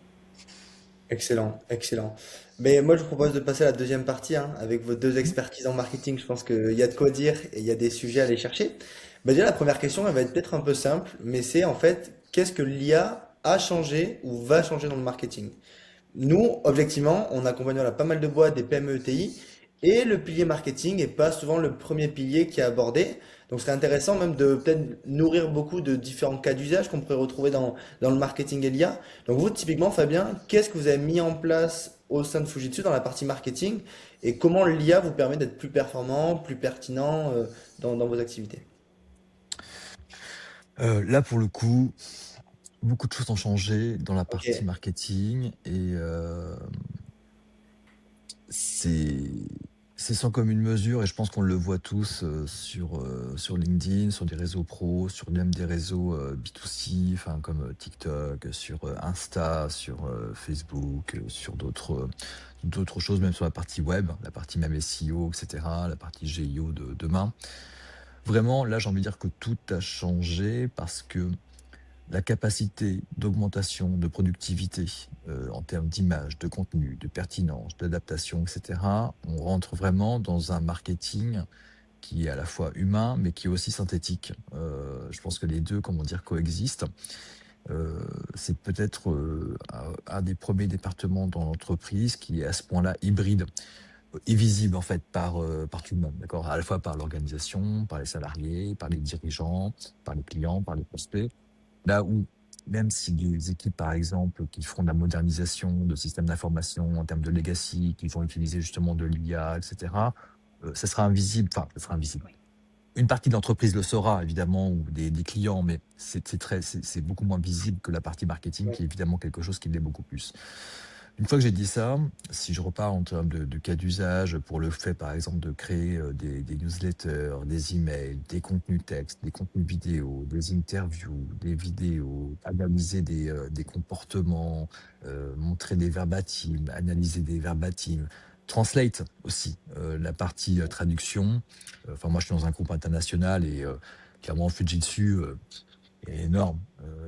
excellent, excellent. Mais moi, je vous propose de passer à la deuxième partie, hein, avec vos deux expertises en marketing. Je pense qu'il y a de quoi dire et il y a des sujets à aller chercher. Bah déjà, la première question, elle va être peut-être un peu simple, mais c'est en fait, qu'est-ce que l'IA a changé ou va changer dans le marketing? Nous, objectivement, on accompagne voilà, pas mal de boîtes, des PME ETI, et le pilier marketing est pas souvent le premier pilier qui est abordé. Donc, ce serait intéressant même de peut-être nourrir beaucoup de différents cas d'usage qu'on pourrait retrouver dans le marketing et l'IA. Donc, vous, typiquement, Fabien, qu'est-ce que vous avez mis en place au sein de Fujitsu dans la partie marketing et comment l'IA vous permet d'être plus performant, plus pertinent dans vos activités? Là, pour le coup, beaucoup de choses ont changé dans la Ok, partie marketing et c'est c'est sans commune mesure et je pense qu'on le voit tous sur LinkedIn, sur des réseaux pros, sur même des réseaux B2C, enfin comme TikTok, sur Insta, sur Facebook, sur d'autres choses, même sur la partie web, la partie même SEO, etc., la partie GIO de demain. Vraiment, là, j'ai envie de dire que tout a changé parce que la capacité d'augmentation de productivité en termes d'image, de contenu, de pertinence, d'adaptation, etc., on rentre vraiment dans un marketing qui est à la fois humain, mais qui est aussi synthétique. Je pense que les deux, comment dire, coexistent. C'est peut-être un des premiers départements dans l'entreprise qui est à ce point-là hybride et visible en fait par tout le monde, d'accord? À la fois par l'organisation, par les salariés, par les dirigeants, par les clients, par les prospects. Là où, même si des équipes, par exemple, qui feront de la modernisation de systèmes d'information en termes de legacy, qui vont utiliser justement de l'IA, etc., ça sera invisible, enfin, ça sera invisible. Oui. Une partie de l'entreprise le saura, évidemment, ou des clients, mais c'est beaucoup moins visible que la partie marketing, qui est évidemment quelque chose qui l'est beaucoup plus. Une fois que j'ai dit ça, si je repars en termes de cas d'usage, pour le fait, par exemple, de créer des newsletters, des emails, des contenus textes, des contenus vidéo, des interviews, des vidéos, analyser des comportements, montrer des verbatims, analyser des verbatims, translate aussi, la partie traduction. Enfin, moi, je suis dans un groupe international et clairement, Fujitsu est énorme.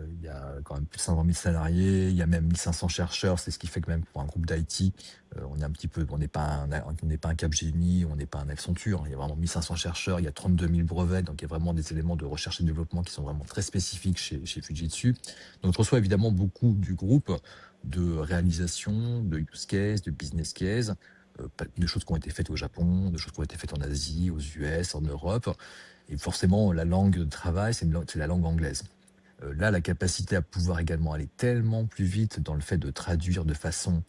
Il y a quand même plus de 500 000 salariés, il y a même 1500 chercheurs, c'est ce qui fait que même pour un groupe d'IT, on est un petit peu, on n'est pas un Capgemini, on n'est pas un Accenture, il y a vraiment 1500 chercheurs, il y a 32 000 brevets, donc il y a vraiment des éléments de recherche et développement qui sont vraiment très spécifiques chez Fujitsu. Donc je reçois évidemment beaucoup du groupe de réalisation, de use case, de business case, de choses qui ont été faites au Japon, de choses qui ont été faites en Asie, aux US, en Europe. Et forcément, la langue de travail, c'est la langue anglaise. Là, la capacité à pouvoir également aller tellement plus vite dans le fait de traduire de façon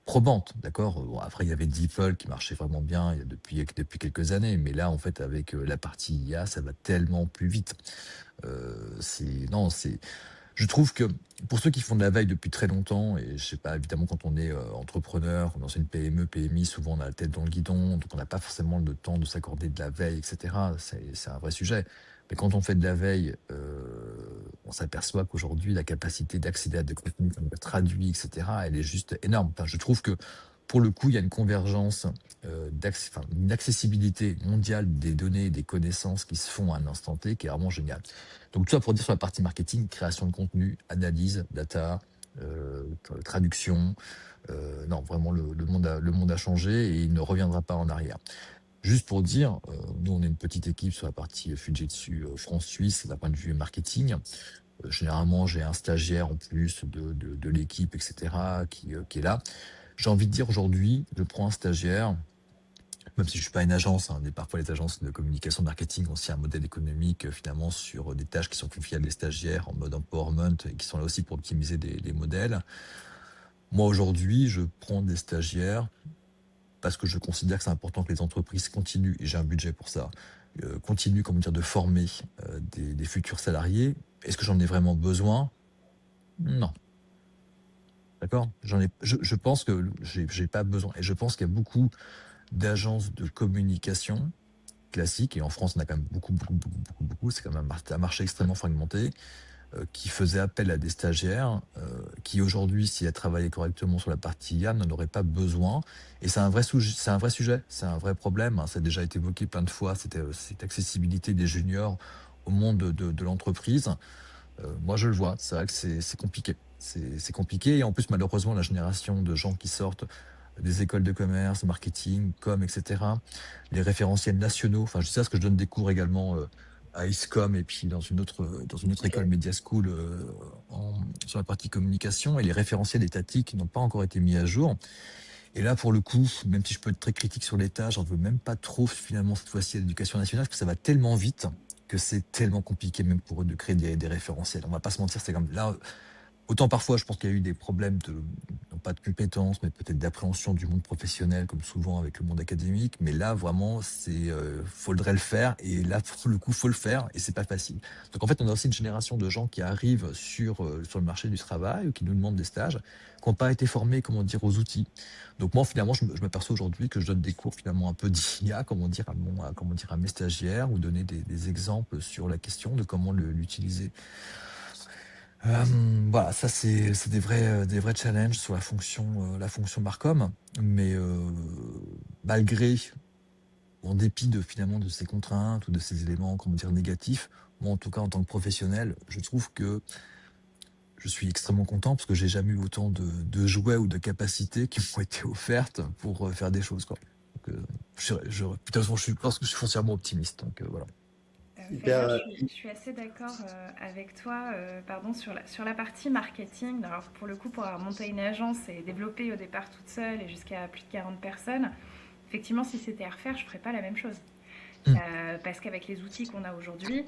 probante, d'accord. Bon, après, il y avait DeepL qui marchait vraiment bien depuis quelques années, mais là, en fait, avec la partie IA, ça va tellement plus vite. Non, je trouve que pour ceux qui font de la veille depuis très longtemps, et je sais pas, évidemment, quand on est entrepreneur, dans une PME, PMI, souvent on a la tête dans le guidon, donc on n'a pas forcément le temps de s'accorder de la veille, etc. C'est un vrai sujet. Mais quand on fait de la veille, on s'aperçoit qu'aujourd'hui, la capacité d'accéder à des contenus qu'on a traduits, etc., elle est juste énorme. Enfin, je trouve que pour le coup, il y a une convergence, une accessibilité mondiale des données et des connaissances qui se font à un instant T qui est vraiment géniale. Donc, tout ça pour dire sur la partie marketing, création de contenu, analyse, data, traduction. Non, vraiment, le monde a changé et il ne reviendra pas en arrière. Juste pour dire, nous, on est une petite équipe sur la partie Fujitsu France-Suisse d'un point de vue marketing. Généralement, j'ai un stagiaire en plus de l'équipe, etc., qui est là. J'ai envie de dire aujourd'hui, je prends un stagiaire, même si je suis pas une agence, hein, mais parfois les agences de communication marketing ont aussi un modèle économique finalement sur des tâches qui sont confiées à des stagiaires en mode empowerment et qui sont là aussi pour optimiser des modèles. Moi aujourd'hui, je prends des stagiaires parce que je considère que c'est important que les entreprises continuent, et j'ai un budget pour ça, continuent, comment dire, de former des futurs salariés. Est-ce que j'en ai vraiment besoin? Non. D'accord? Je pense que j'ai pas besoin. Et je pense qu'il y a beaucoup d'agences de communication classiques, et en France, on a quand même beaucoup. C'est quand même un marché extrêmement fragmenté, qui faisait appel à des stagiaires, qui aujourd'hui, si elles travaillaient correctement sur la partie IA, n'en auraient pas besoin. Et c'est un vrai sujet, c'est un vrai problème, hein. Ça a déjà été évoqué plein de fois, cette accessibilité des juniors au monde de l'entreprise. Moi, je le vois, c'est vrai que c'est compliqué. C'est compliqué. Et en plus, malheureusement, la génération de gens qui sortent des écoles de commerce, marketing, com, etc., les référentiels nationaux, enfin, je sais ça parce que je donne des cours également à ISCOM et puis dans une autre école Media School sur la partie communication, et les référentiels étatiques n'ont pas encore été mis à jour. Et là, pour le coup, même si je peux être très critique sur l'État, j'en veux même pas trop finalement cette fois-ci à l'éducation nationale, parce que ça va tellement vite que c'est tellement compliqué même pour eux de créer des référentiels. On va pas se mentir, c'est comme là, autant parfois je pense qu'il y a eu des problèmes non pas de compétences, mais peut-être d'appréhension du monde professionnel, comme souvent avec le monde académique. Mais là, vraiment, faudrait le faire. Et là, pour le coup, faut le faire. Et c'est pas facile. Donc en fait, on a aussi une génération de gens qui arrivent sur le marché du travail, ou qui nous demandent des stages, qui n'ont pas été formés, comment dire, aux outils. Donc moi, finalement, je m'aperçois aujourd'hui que je donne des cours finalement un peu d'IA, comment dire, à mes stagiaires, ou donner des exemples sur la question de comment l'utiliser. Voilà, ça c'est des vrais challenges sur la fonction Marcom, mais malgré, en dépit finalement de ces contraintes ou de ces éléments, comment dire, négatifs, moi en tout cas en tant que professionnel, je trouve que je suis extrêmement content parce que j'ai jamais eu autant de jouets ou de capacités qui m'ont été offertes pour faire des choses, quoi. Donc, de toute façon, je pense que je suis foncièrement optimiste, donc voilà. Fabien, Hyper, je suis assez d'accord avec toi pardon, sur la partie marketing. Alors, pour le coup, pour avoir monté une agence et développer au départ toute seule et jusqu'à plus de 40 personnes, effectivement, si c'était à refaire, je ne ferais pas la même chose. Parce qu'avec les outils qu'on a aujourd'hui,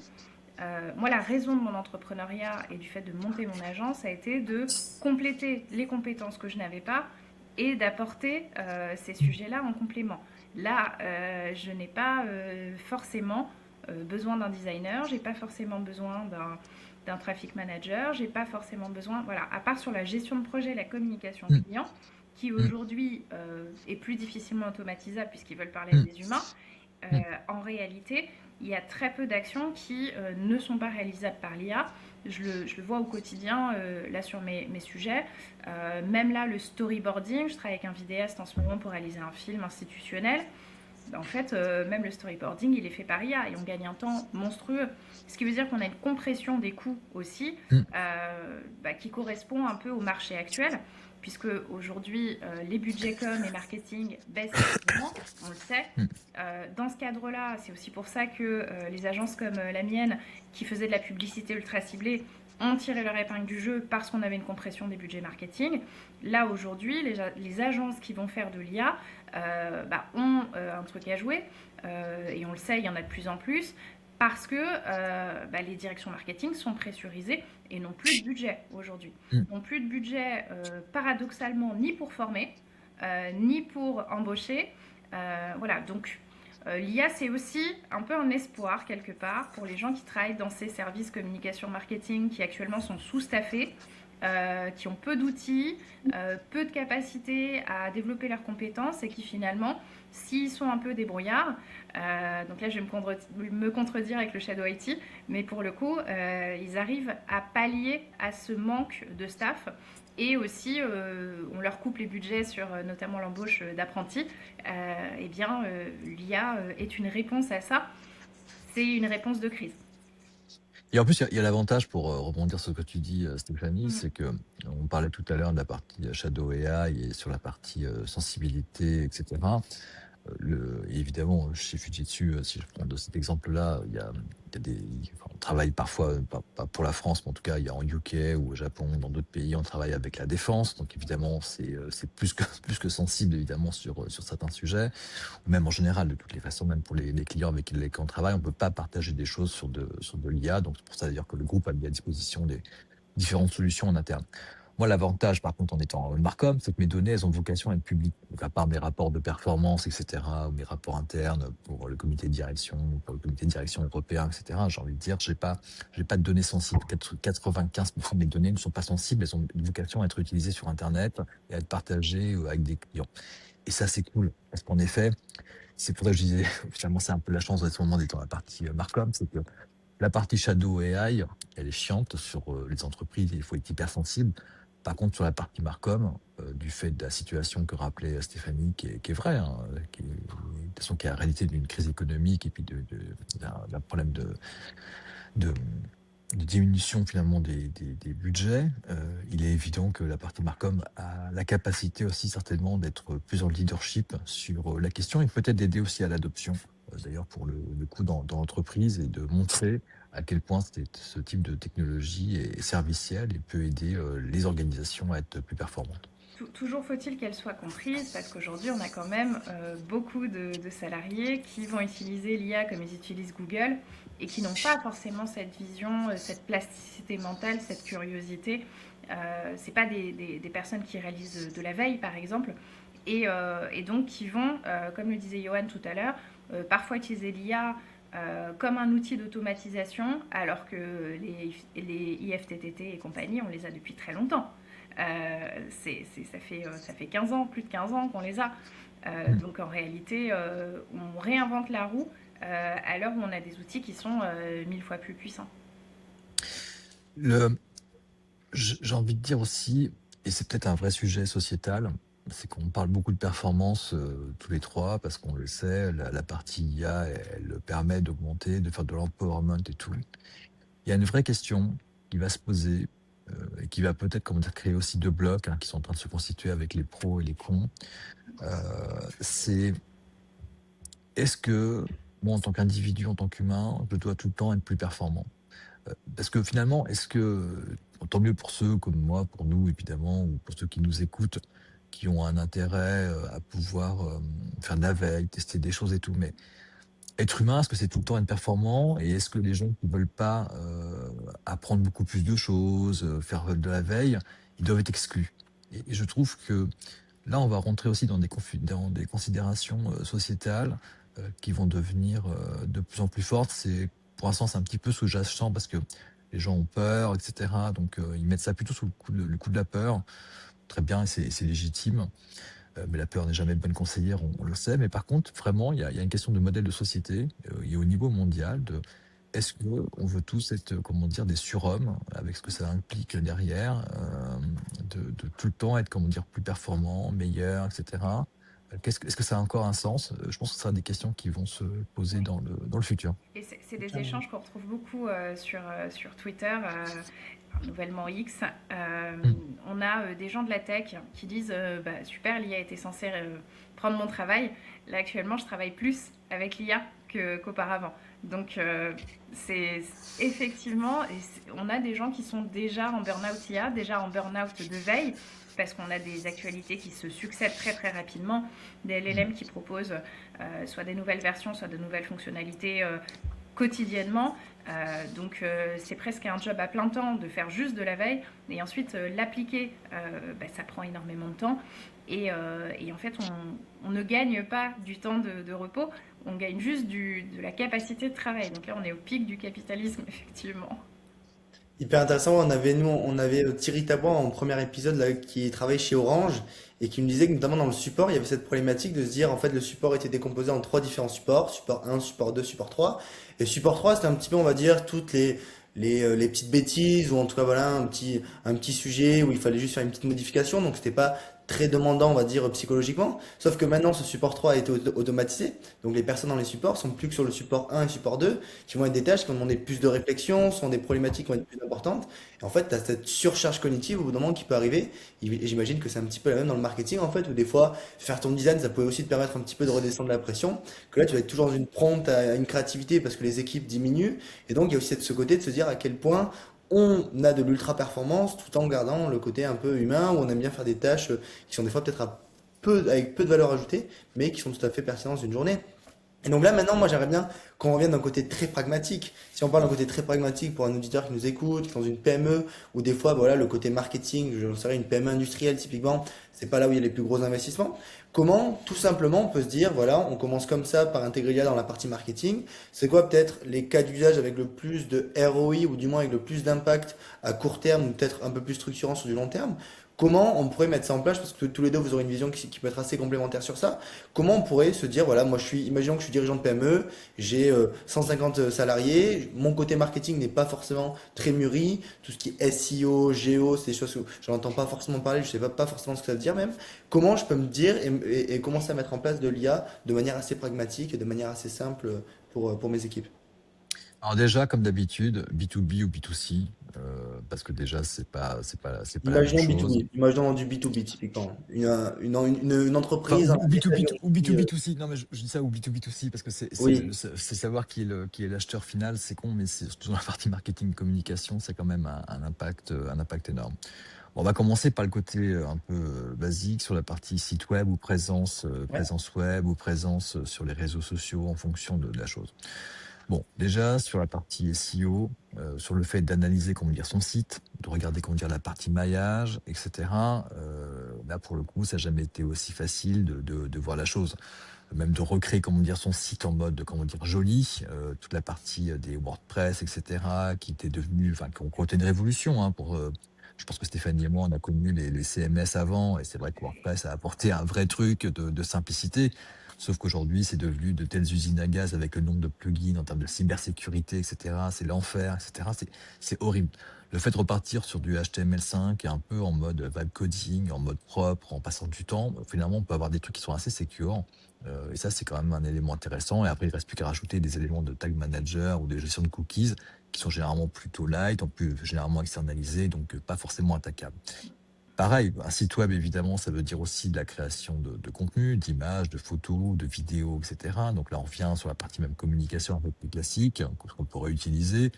moi, la raison de mon entrepreneuriat et du fait de monter mon agence a été de compléter les compétences que je n'avais pas et d'apporter ces sujets-là en complément. Là, je n'ai pas forcément besoin d'un designer, j'ai pas forcément besoin d'un traffic manager, j'ai pas forcément besoin, voilà, à part sur la gestion de projet, la communication Mm, client, qui mm, aujourd'hui est plus difficilement automatisable puisqu'ils veulent parler à mm, des humains. mm. En réalité, il y a très peu d'actions qui ne sont pas réalisables par l'IA. Je le vois au quotidien, là sur mes sujets. Même là, le storyboarding, je travaille avec un vidéaste en ce moment pour réaliser un film institutionnel. En fait, même le storyboarding, il est fait par IA et on gagne un temps monstrueux. Ce qui veut dire qu'on a une compression des coûts aussi, Mm, qui correspond un peu au marché actuel, puisque aujourd'hui, les budgets com et marketing baissent énormément, on le sait. mm. Dans ce cadre-là, c'est aussi pour ça que les agences comme la mienne, qui faisaient de la publicité ultra ciblée, ont tiré leur épingle du jeu parce qu'on avait une compression des budgets marketing. Là, aujourd'hui, les agences qui vont faire de l'IA ont un truc à jouer, et on le sait, il y en a de plus en plus, parce que les directions marketing sont pressurisées et n'ont plus de budget aujourd'hui. Mm. N'ont plus de budget, paradoxalement, ni pour former, ni pour embaucher. Voilà, donc l'IA, c'est aussi un peu un espoir quelque part pour les gens qui travaillent dans ces services communication marketing qui actuellement sont sous-staffés, qui ont peu d'outils, peu de capacité à développer leurs compétences et qui finalement, s'ils sont un peu débrouillards, donc là je vais me contredire avec le Shadow IT, mais pour le coup, ils arrivent à pallier à ce manque de staff. Et aussi, on leur coupe les budgets sur notamment l'embauche d'apprentis. Eh bien, l'IA est une réponse à ça. C'est une réponse de crise. Et en plus, il y a l'avantage pour rebondir sur ce que tu dis, Stéphanie, Mhm. c'est que on parlait tout à l'heure de la partie Shadow AI et sur la partie sensibilité, etc. Et évidemment, chez Fujitsu, si je prends de cet exemple-là, il y a enfin, on travaille parfois, pas pour la France, mais en tout cas, il y a en UK ou au Japon, dans d'autres pays, on travaille avec la défense. Donc évidemment, c'est plus que, plus que sensible, évidemment, sur certains sujets. Ou même en général, de toutes les façons, même pour les clients avec lesquels on travaille, on ne peut pas partager des choses sur de l'IA. Donc c'est pour ça d'ailleurs que le groupe a mis à disposition des différentes solutions en interne. Moi, l'avantage, par contre, en étant Marcom, c'est que mes données, elles ont vocation à être publiques. Donc, à part mes rapports de performance, etc., ou mes rapports internes pour le comité de direction, pour le comité de direction européen, etc., j'ai envie de dire, j'ai pas de données sensibles. 95% de mes données ne sont pas sensibles. Elles ont vocation à être utilisées sur Internet et à être partagées avec des clients. Et ça, c'est cool. Parce qu'en effet, c'est pour ça que je disais, finalement, c'est un peu la chance en ce moment d'être dans la partie Marcom, c'est que la partie Shadow AI, elle est chiante sur les entreprises, il faut être hyper sensible. Par contre, sur la partie Marcom, du fait de la situation que rappelait Stéphanie, qui est vraie, hein, de toute façon, qui est la réalité d'une crise économique et puis d'un problème de, de diminution finalement des budgets, il est évident que la partie Marcom a la capacité aussi certainement d'être plus en leadership sur la question et peut-être d'aider aussi à l'adoption, d'ailleurs pour le coup dans l'entreprise et de montrer à quel point ce type de technologie est servicielle et peut aider les organisations à être plus performantes. Toujours faut-il qu'elle soit comprise, parce qu'aujourd'hui, on a quand même beaucoup de salariés qui vont utiliser l'IA comme ils utilisent Google et qui n'ont pas forcément cette vision, cette plasticité mentale, cette curiosité. C'est pas des personnes qui réalisent de la veille, par exemple, et donc qui vont, comme le disait Johan tout à l'heure, parfois utiliser l'IA comme un outil d'automatisation, alors que les IFTTT et compagnie, on les a depuis très longtemps. Ça fait 15 ans, plus de 15 ans qu'on les a. Mm. Donc en réalité, on réinvente la roue à l'heure où on a des outils qui sont 1000 fois plus puissants. Le, j'ai envie de dire aussi, et c'est peut-être un vrai sujet sociétal, c'est qu'on parle beaucoup de performance tous les trois, parce qu'on le sait, la partie IA, elle permet d'augmenter, de faire de l'empowerment et tout. Il y a une vraie question qui va se poser, et qui va peut-être, comment dire, créer aussi deux blocs qui sont en train de se constituer avec les pros et les cons. C'est est-ce que moi, en tant qu'individu, en tant qu'humain, je dois tout le temps être plus performant? Parce que finalement, est-ce que, tant mieux pour ceux comme moi, pour nous évidemment, ou pour ceux qui nous écoutent, qui ont un intérêt à pouvoir faire de la veille, tester des choses et tout, mais être humain, est-ce que c'est tout le temps être performant? Et est-ce que les gens qui veulent pas apprendre beaucoup plus de choses, faire de la veille, ils doivent être exclus? Et je trouve que Là, on va rentrer aussi dans des considérations sociétales qui vont devenir de plus en plus fortes. Pour l'instant, c'est un petit peu sous-jacent parce que les gens ont peur, etc. Donc, ils mettent ça plutôt sous le coup de la peur. Très bien, et c'est légitime. Mais la peur n'est jamais bonne conseillère, on le sait. Mais par contre, vraiment, il y a une question de modèle de société et au niveau mondial de est-ce qu'on veut tous être, comment dire, des surhommes avec ce que ça implique derrière, de tout le temps être, comment dire, plus performant, meilleur, etc. Est-ce que ça a encore un sens? Je pense que ce sera des questions qui vont se poser dans le futur. Et c'est des échanges qu'on retrouve beaucoup sur Twitter, nouvellement X. Mm. On a des gens de la tech qui disent bah, super, l'IA était censée prendre mon travail. Là, actuellement, je travaille plus avec l'IA qu'auparavant. Donc, c'est effectivement, on a des gens qui sont déjà en burn-out IA, déjà en burn-out de veille, parce qu'on a des actualités qui se succèdent très très rapidement, des LLM qui proposent soit des nouvelles versions, soit de nouvelles fonctionnalités quotidiennement. Donc c'est presque un job à plein temps de faire juste de la veille et ensuite l'appliquer, bah, ça prend énormément de temps et en fait on ne gagne pas du temps de repos, on gagne juste de la capacité de travail. Donc là on est au pic du capitalisme effectivement. Hyper intéressant. On avait Thierry Tabois en premier épisode là, qui travaille chez Orange et qui me disait que notamment dans le support, il y avait cette problématique de se dire en fait le support était décomposé en trois différents supports, support 1, support 2, support 3. Et support 3, c'était un petit peu, on va dire, toutes les petites bêtises ou en tout cas voilà un petit sujet où il fallait juste faire une petite modification. Donc c'était pas très demandant, on va dire, psychologiquement. Sauf que maintenant, ce support 3 a été automatisé. Donc les personnes dans les supports sont plus que sur le support 1 et support 2 qui vont être des tâches qui vont demander plus de réflexion, sont des problématiques qui vont être plus importantes. Et en fait, tu as cette surcharge cognitive au bout d'un moment qui peut arriver. Et j'imagine que c'est un petit peu la même dans le marketing, en fait, où des fois, faire ton design, ça pouvait aussi te permettre un petit peu de redescendre la pression. Que là, tu vas être toujours dans une prompte à une créativité parce que les équipes diminuent. Et donc, il y a aussi ce côté de se dire à quel point on a de l'ultra performance tout en gardant le côté un peu humain où on aime bien faire des tâches qui sont des fois peut-être avec peu de valeur ajoutée, mais qui sont tout à fait pertinentes d'une journée. Et donc là, maintenant, moi, j'aimerais bien qu'on revienne d'un côté très pragmatique. Si on parle d'un côté très pragmatique pour un auditeur qui nous écoute, qui est dans une PME, ou des fois, voilà, le côté marketing, je serais une PME industrielle, typiquement, c'est pas là où il y a les plus gros investissements. Comment, tout simplement, on peut se dire, voilà, on commence comme ça par intégrer l'IA dans la partie marketing. C'est quoi peut-être les cas d'usage avec le plus de ROI, ou du moins avec le plus d'impact à court terme, ou peut-être un peu plus structurant sur du long terme? Comment on pourrait mettre ça en place, parce que tous les deux, vous aurez une vision qui peut être assez complémentaire sur ça. Comment on pourrait se dire, voilà, moi imaginons que je suis dirigeant de PME, j'ai 150 salariés, mon côté marketing n'est pas forcément très mûri, tout ce qui est SEO, Géo, c'est des choses que je n'entends pas forcément parler, je sais pas forcément ce que ça veut dire même. Comment je peux me dire et commencer à mettre en place de l'IA de manière assez pragmatique et de manière assez simple pour mes équipes? Alors déjà, comme d'habitude, B2B ou B2C, parce que déjà, c'est pas la même Imaginons chose. B2B, imaginons du B2B typiquement, une Enfin, entreprise, un ou B2B, envergure ou qui, B2B2C. Non, mais je dis ça ou B2B2C parce que oui. c'est savoir qui est l'acheteur final, c'est con, mais c'est surtout dans la partie marketing communication, c'est quand même un impact énorme. Bon, on va commencer par le côté un peu basique sur la partie site web ou Ouais. présence web ou présence sur les réseaux sociaux en fonction de la chose. Bon, déjà sur la partie SEO, sur le fait d'analyser comment dire son site, de regarder comment dire la partie maillage, etc. Là pour le coup, ça n'a jamais été aussi facile de voir la chose. Même de recréer comment dire son site en mode comment dire joli, toute la partie des WordPress, etc. qui était devenu, enfin qui ont été une révolution hein, pour. Je pense que Stéphanie et moi, on a connu les CMS avant, et c'est vrai que WordPress a apporté un vrai truc de simplicité. Sauf qu'aujourd'hui, c'est devenu de telles usines à gaz avec le nombre de plugins en termes de cybersécurité, etc. C'est l'enfer, etc. C'est horrible. Le fait de repartir sur du HTML5 et un peu en mode vibe coding, en mode propre, en passant du temps, finalement, on peut avoir des trucs qui sont assez sécures. Et ça, c'est quand même un élément intéressant. Et après, il reste plus qu'à rajouter des éléments de tag manager ou de gestion de cookies qui sont généralement plutôt light, en plus généralement externalisés, donc pas forcément attaquables. Pareil, un site web, évidemment, ça veut dire aussi de la création de contenu, d'images, de photos, de vidéos, etc. Donc là, on revient sur la partie même communication un peu plus classique, qu'on pourrait utiliser.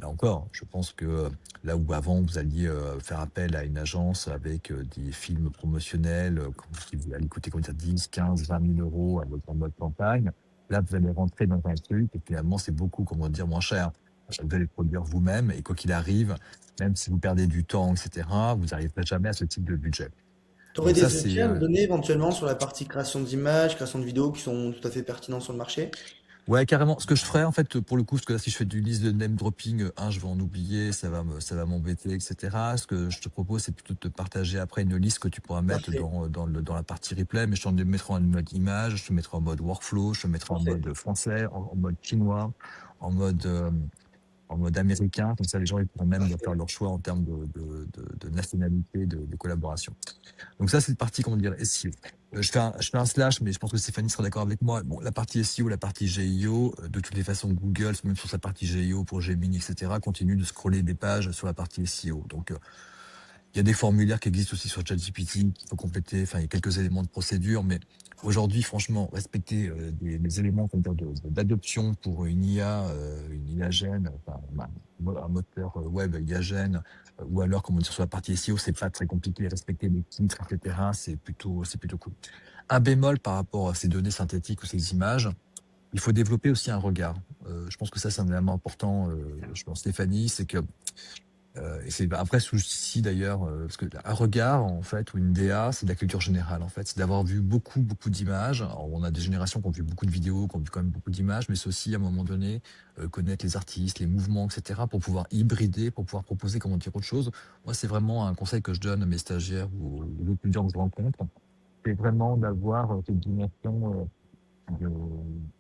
Là encore, je pense que là où avant, vous alliez faire appel à une agence avec des films promotionnels, qui vous allez coûter, comment dire, 10, 15, 20 000 euros à votre mode campagne, là, vous allez rentrer dans un truc et finalement, c'est beaucoup, comment dire, moins cher. Vous allez produire vous-même et quoi qu'il arrive, même si vous perdez du temps, etc., vous n'arriverez jamais à ce type de budget. Tu aurais Donc ça, des outils c'est à me donner éventuellement sur la partie création d'images, création de vidéos qui sont tout à fait pertinents sur le marché? ouais, carrément. Ce que je ferais, en fait, pour le coup, parce que là, si je fais du liste de name dropping, je vais en oublier, ça va m'embêter, etc. Ce que je te propose, c'est plutôt de te partager après une liste que tu pourras mettre Parfait, dans la partie replay, mais je t'en mettrai en mode image, je te mettrai en mode workflow, je te mettrai en parfait. mode français, en mode chinois, en mode, en mode américain. Comme ça, les gens, ils pourront même faire Parfait. leur choix en termes de nationalité, de collaboration. Donc ça, c'est une partie, comment dire, SEO. Je fais un slash, mais je pense que Stéphanie sera d'accord avec moi. Bon, la partie SEO, la partie GIO, de toutes les façons, Google, même sur sa partie GIO pour Gemini, etc., continue de scroller des pages sur la partie SEO. Donc, il y a des formulaires qui existent aussi sur ChatGPT qu'il faut compléter. Enfin, il y a quelques éléments de procédure, mais aujourd'hui, franchement, respecter des éléments comme dire, d'adoption pour une IA, une IA gène, enfin, un moteur web IA gène, ou alors, comment dire, sur la partie SEO, c'est pas très compliqué. Respecter les titres, etc., c'est plutôt cool. Un bémol par rapport à ces données synthétiques ou ces images, il faut développer aussi un regard. Je pense que ça, c'est un élément important, Ça. je pense, Stéphanie, c'est que et c'est un vrai souci d'ailleurs, parce que un regard, en fait, ou une DA, c'est de la culture générale, en fait. C'est d'avoir vu beaucoup, beaucoup d'images. Alors, on a des générations qui ont vu beaucoup de vidéos, qui ont vu quand même beaucoup d'images, mais c'est aussi, à un moment donné, connaître les artistes, les mouvements, etc., pour pouvoir hybrider, pour pouvoir proposer, comment dire, autre chose. Moi, c'est vraiment un conseil que je donne à mes stagiaires ou aux étudiants que je rencontre. C'est vraiment d'avoir cette dimension de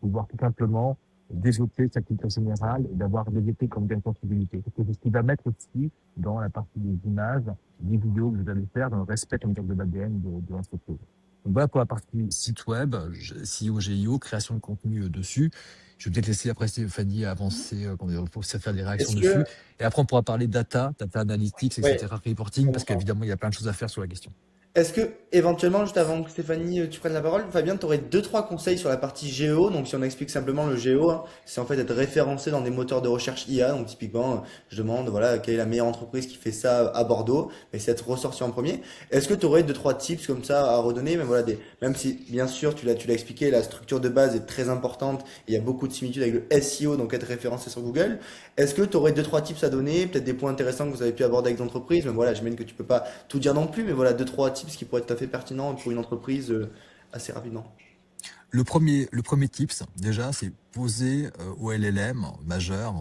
pouvoir tout simplement développer sa culture générale et d'avoir développé comme bien sensibilité. C'est ce qui va mettre aussi dans la partie des images, des vidéos que vous allez faire dans le respect comme dire, de l'ADN de l'entreprise. Donc voilà pour la partie site web, SEO, GIO, création de contenu dessus. Je vais peut-être laisser après Stéphanie avancer pour se faire des réactions Est-ce dessus. que, Et après, on pourra parler data analytics, ouais, etc., je reporting, parce comprends. qu'évidemment, il y a plein de choses à faire sur la question. Est-ce que, éventuellement, juste avant que Stéphanie, tu prennes la parole, Fabien, tu aurais deux, trois conseils sur la partie géo. Donc, si on explique simplement le géo, hein, c'est en fait être référencé dans des moteurs de recherche IA. Donc, typiquement, je demande, voilà, quelle est la meilleure entreprise qui fait ça à Bordeaux, et c'est être ressorti en premier. Est-ce que tu aurais deux, trois tips comme ça à redonner, même voilà, même si, bien sûr, tu l'as expliqué, la structure de base est très importante. Il y a beaucoup de similitudes avec le SEO, donc être référencé sur Google. Est-ce que tu aurais deux, trois tips à donner, peut-être des points intéressants que vous avez pu aborder avec l'entreprise, mais voilà, j'imagine que tu peux pas tout dire non plus, mais voilà, deux, trois tips qui pourraient être tout à fait pertinents pour une entreprise assez rapidement. Le premier tips, déjà, c'est poser au LLM majeur,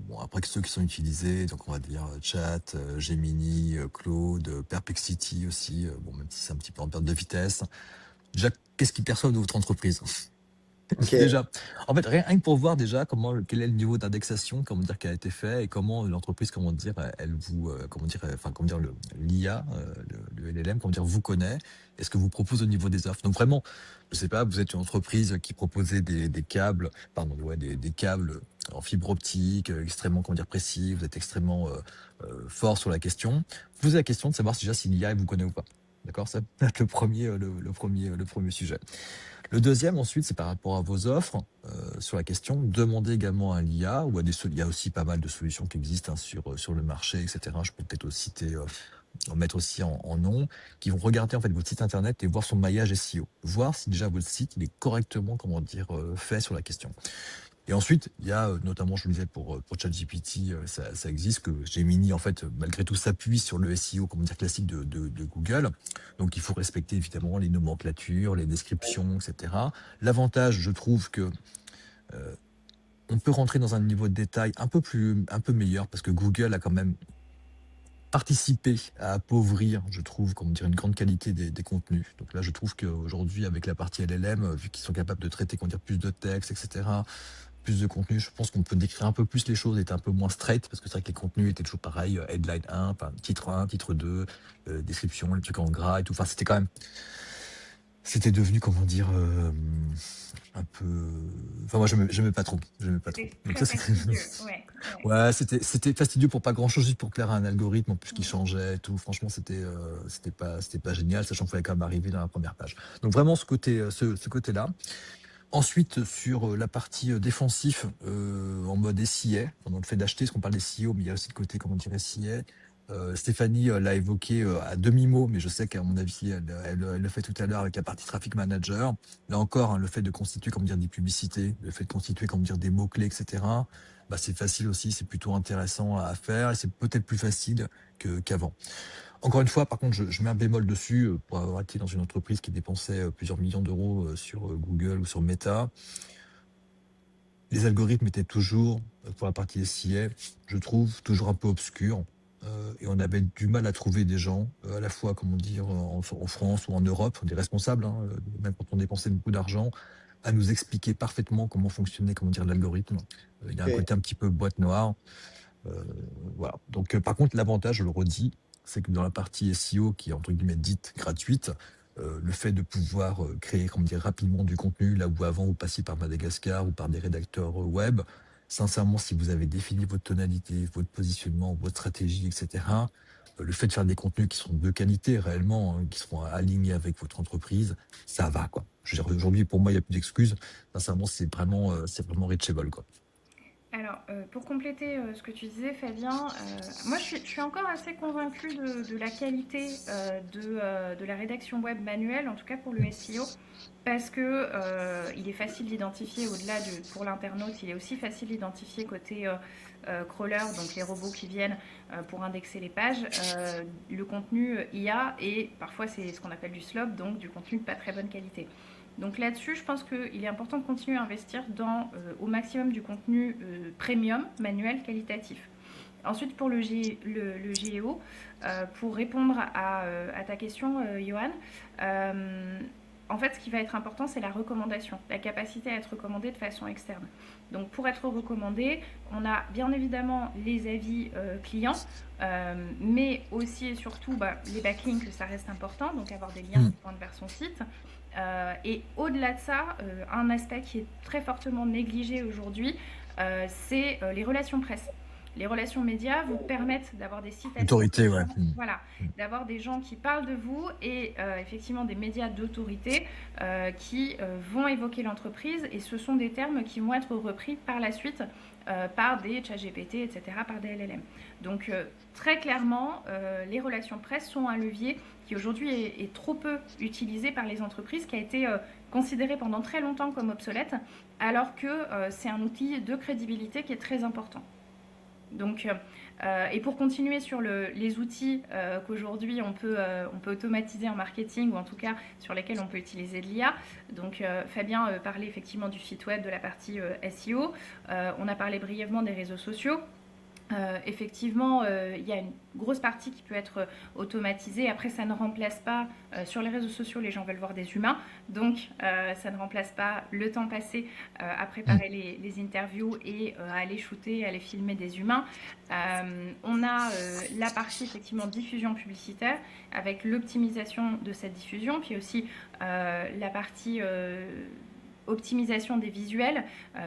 bon, après que ceux qui sont utilisés, donc on va dire Chat, Gemini, Claude, Perplexity aussi, bon, même si c'est un petit peu en perte de vitesse. Déjà, qu'est-ce qu'ils perçoivent de votre entreprise? Ok, Déjà, en fait, rien que pour voir déjà quel est le niveau d'indexation, comment dire, qui a été fait et comment l'entreprise, comment dire, elle vous, comment dire, l'IA, le LLM, comment dire, vous connaît et ce que vous propose au niveau des offres. Donc vraiment, je sais pas, vous êtes une entreprise qui proposait des câbles, pardon, ouais, des câbles en fibre optique, extrêmement, comment dire, précis, vous êtes extrêmement fort sur la question. Posez la question de savoir si déjà si l'IA vous connaît ou pas. D'accord? Ça peut être le premier sujet. Le deuxième, ensuite, c'est par rapport à vos offres sur la question. Demandez également à l'IA ou à il y a aussi pas mal de solutions qui existent hein, sur le marché, etc. Je peux peut-être aussi citer, en mettre aussi en nom, qui vont regarder en fait votre site internet et voir son maillage SEO, voir si déjà votre site il est correctement, comment dire, fait sur la question. Et ensuite, il y a notamment, je le disais pour ChatGPT, ça existe que Gemini en fait malgré tout s'appuie sur le SEO, comment dire, classique de Google. Donc il faut respecter évidemment les nomenclatures, les descriptions, etc. L'avantage, je trouve que euh, on peut rentrer dans un niveau de détail un peu meilleur parce que Google a quand même participé à appauvrir, je trouve, comment dire, une grande qualité des contenus. Donc là, je trouve qu'aujourd'hui, avec la partie LLM, vu qu'ils sont capables de traiter, comment dire, plus de texte, etc., plus de contenu, je pense qu'on peut décrire un peu plus les choses, être un peu moins straight, parce que c'est vrai que les contenus étaient toujours pareils, headline 1, enfin, titre 2, description, les trucs en gras et tout. Enfin, c'était quand même, c'était devenu, comment dire, un peu. Enfin, moi, j'aimais pas trop. J'aimais pas trop. C'est Donc très ça, c'était. fastidieux. Ouais, ouais. Ouais, c'était fastidieux pour pas grand-chose, juste pour plaire à un algorithme, en plus qui Mm. changeait et tout. Franchement, c'était pas génial, sachant qu'il fallait quand même arriver dans la première page. Donc vraiment, ce côté, ce côté-là. Ensuite, sur la partie défensif, en mode SIA, dans le fait d'acheter, parce qu'on parle des SEO, mais il y a aussi le côté, comment dire, SIA. Stéphanie l'a évoqué à demi-mot, mais je sais qu'à mon avis, elle le fait tout à l'heure avec la partie traffic manager. Là encore, hein, le fait de constituer, comment dire, des publicités, le fait de constituer, comment dire, des mots-clés, etc. Bah, c'est facile aussi, c'est plutôt intéressant à faire et c'est peut-être plus facile qu'avant. Encore une fois, par contre, je mets un bémol dessus pour avoir été dans une entreprise qui dépensait plusieurs millions d'euros sur Google ou sur Meta. Les algorithmes étaient toujours, pour la partie SIA, je trouve, toujours un peu obscurs. Et on avait du mal à trouver des gens, à la fois, comment dire, en France ou en Europe, des responsables, hein, même quand on dépensait beaucoup d'argent, à nous expliquer parfaitement comment fonctionnait, comment dire, l'algorithme. Il y a un Ok. côté un petit peu boîte noire. Euh, voilà. Donc, par contre, l'avantage, je le redis, c'est que dans la partie SEO, qui est entre guillemets dite gratuite, le fait de pouvoir créer, comment dire, rapidement du contenu, là où avant vous passiez par Madagascar ou par des rédacteurs web, sincèrement, si vous avez défini votre tonalité, votre positionnement, votre stratégie, etc., le fait de faire des contenus qui sont de qualité réellement, hein, qui seront alignés avec votre entreprise, ça va, quoi. Je veux dire, aujourd'hui, pour moi, il n'y a plus d'excuses. Sincèrement, c'est vraiment reachable, quoi. Alors, pour compléter ce que tu disais, Fabien, moi je suis encore assez convaincue de la qualité de la rédaction web manuelle, en tout cas pour le SEO, parce que il est facile d'identifier au-delà de pour l'internaute, il est aussi facile d'identifier côté crawler, donc les robots qui viennent pour indexer les pages, le contenu IA et parfois c'est ce qu'on appelle du slop, donc du contenu de pas très bonne qualité. Donc là-dessus, je pense qu'il est important de continuer à investir au maximum du contenu premium, manuel, qualitatif. Ensuite, pour le GEO, pour répondre à ta question, Johan, euh, en fait, ce qui va être important, c'est la recommandation, la capacité à être recommandé de façon externe. Donc, pour être recommandé, on a bien évidemment les avis clients, mais aussi et surtout les backlinks, ça reste important, donc avoir des liens Hmm. qui pointent vers son site. Et au-delà de ça, un aspect qui est très fortement négligé aujourd'hui, c'est les relations presse. Les relations médias vous permettent d'avoir des citations Autorité, de ouais. gens, voilà, Hmm. d'avoir des gens qui parlent de vous et effectivement des médias d'autorité qui vont évoquer l'entreprise et ce sont des termes qui vont être repris par la suite par des ChatGPT, etc., par des LLM. Donc très clairement, les relations presse sont un levier qui aujourd'hui est trop peu utilisé par les entreprises, qui a été considéré pendant très longtemps comme obsolète, alors que c'est un outil de crédibilité qui est très important. Donc, et pour continuer sur les outils qu'aujourd'hui on peut automatiser en marketing ou en tout cas sur lesquels on peut utiliser de l'IA. Donc Fabien parlait effectivement du site web, de la partie SEO. On a parlé brièvement des réseaux sociaux. Effectivement, il y a une grosse partie qui peut être automatisée. Après, ça ne remplace pas, sur les réseaux sociaux, les gens veulent voir des humains. Donc, ça ne remplace pas le temps passé à Hmm. préparer les interviews et à aller shooter, à aller filmer des humains. On a la partie, effectivement, diffusion publicitaire avec l'optimisation de cette diffusion, puis aussi la partie optimisation des visuels.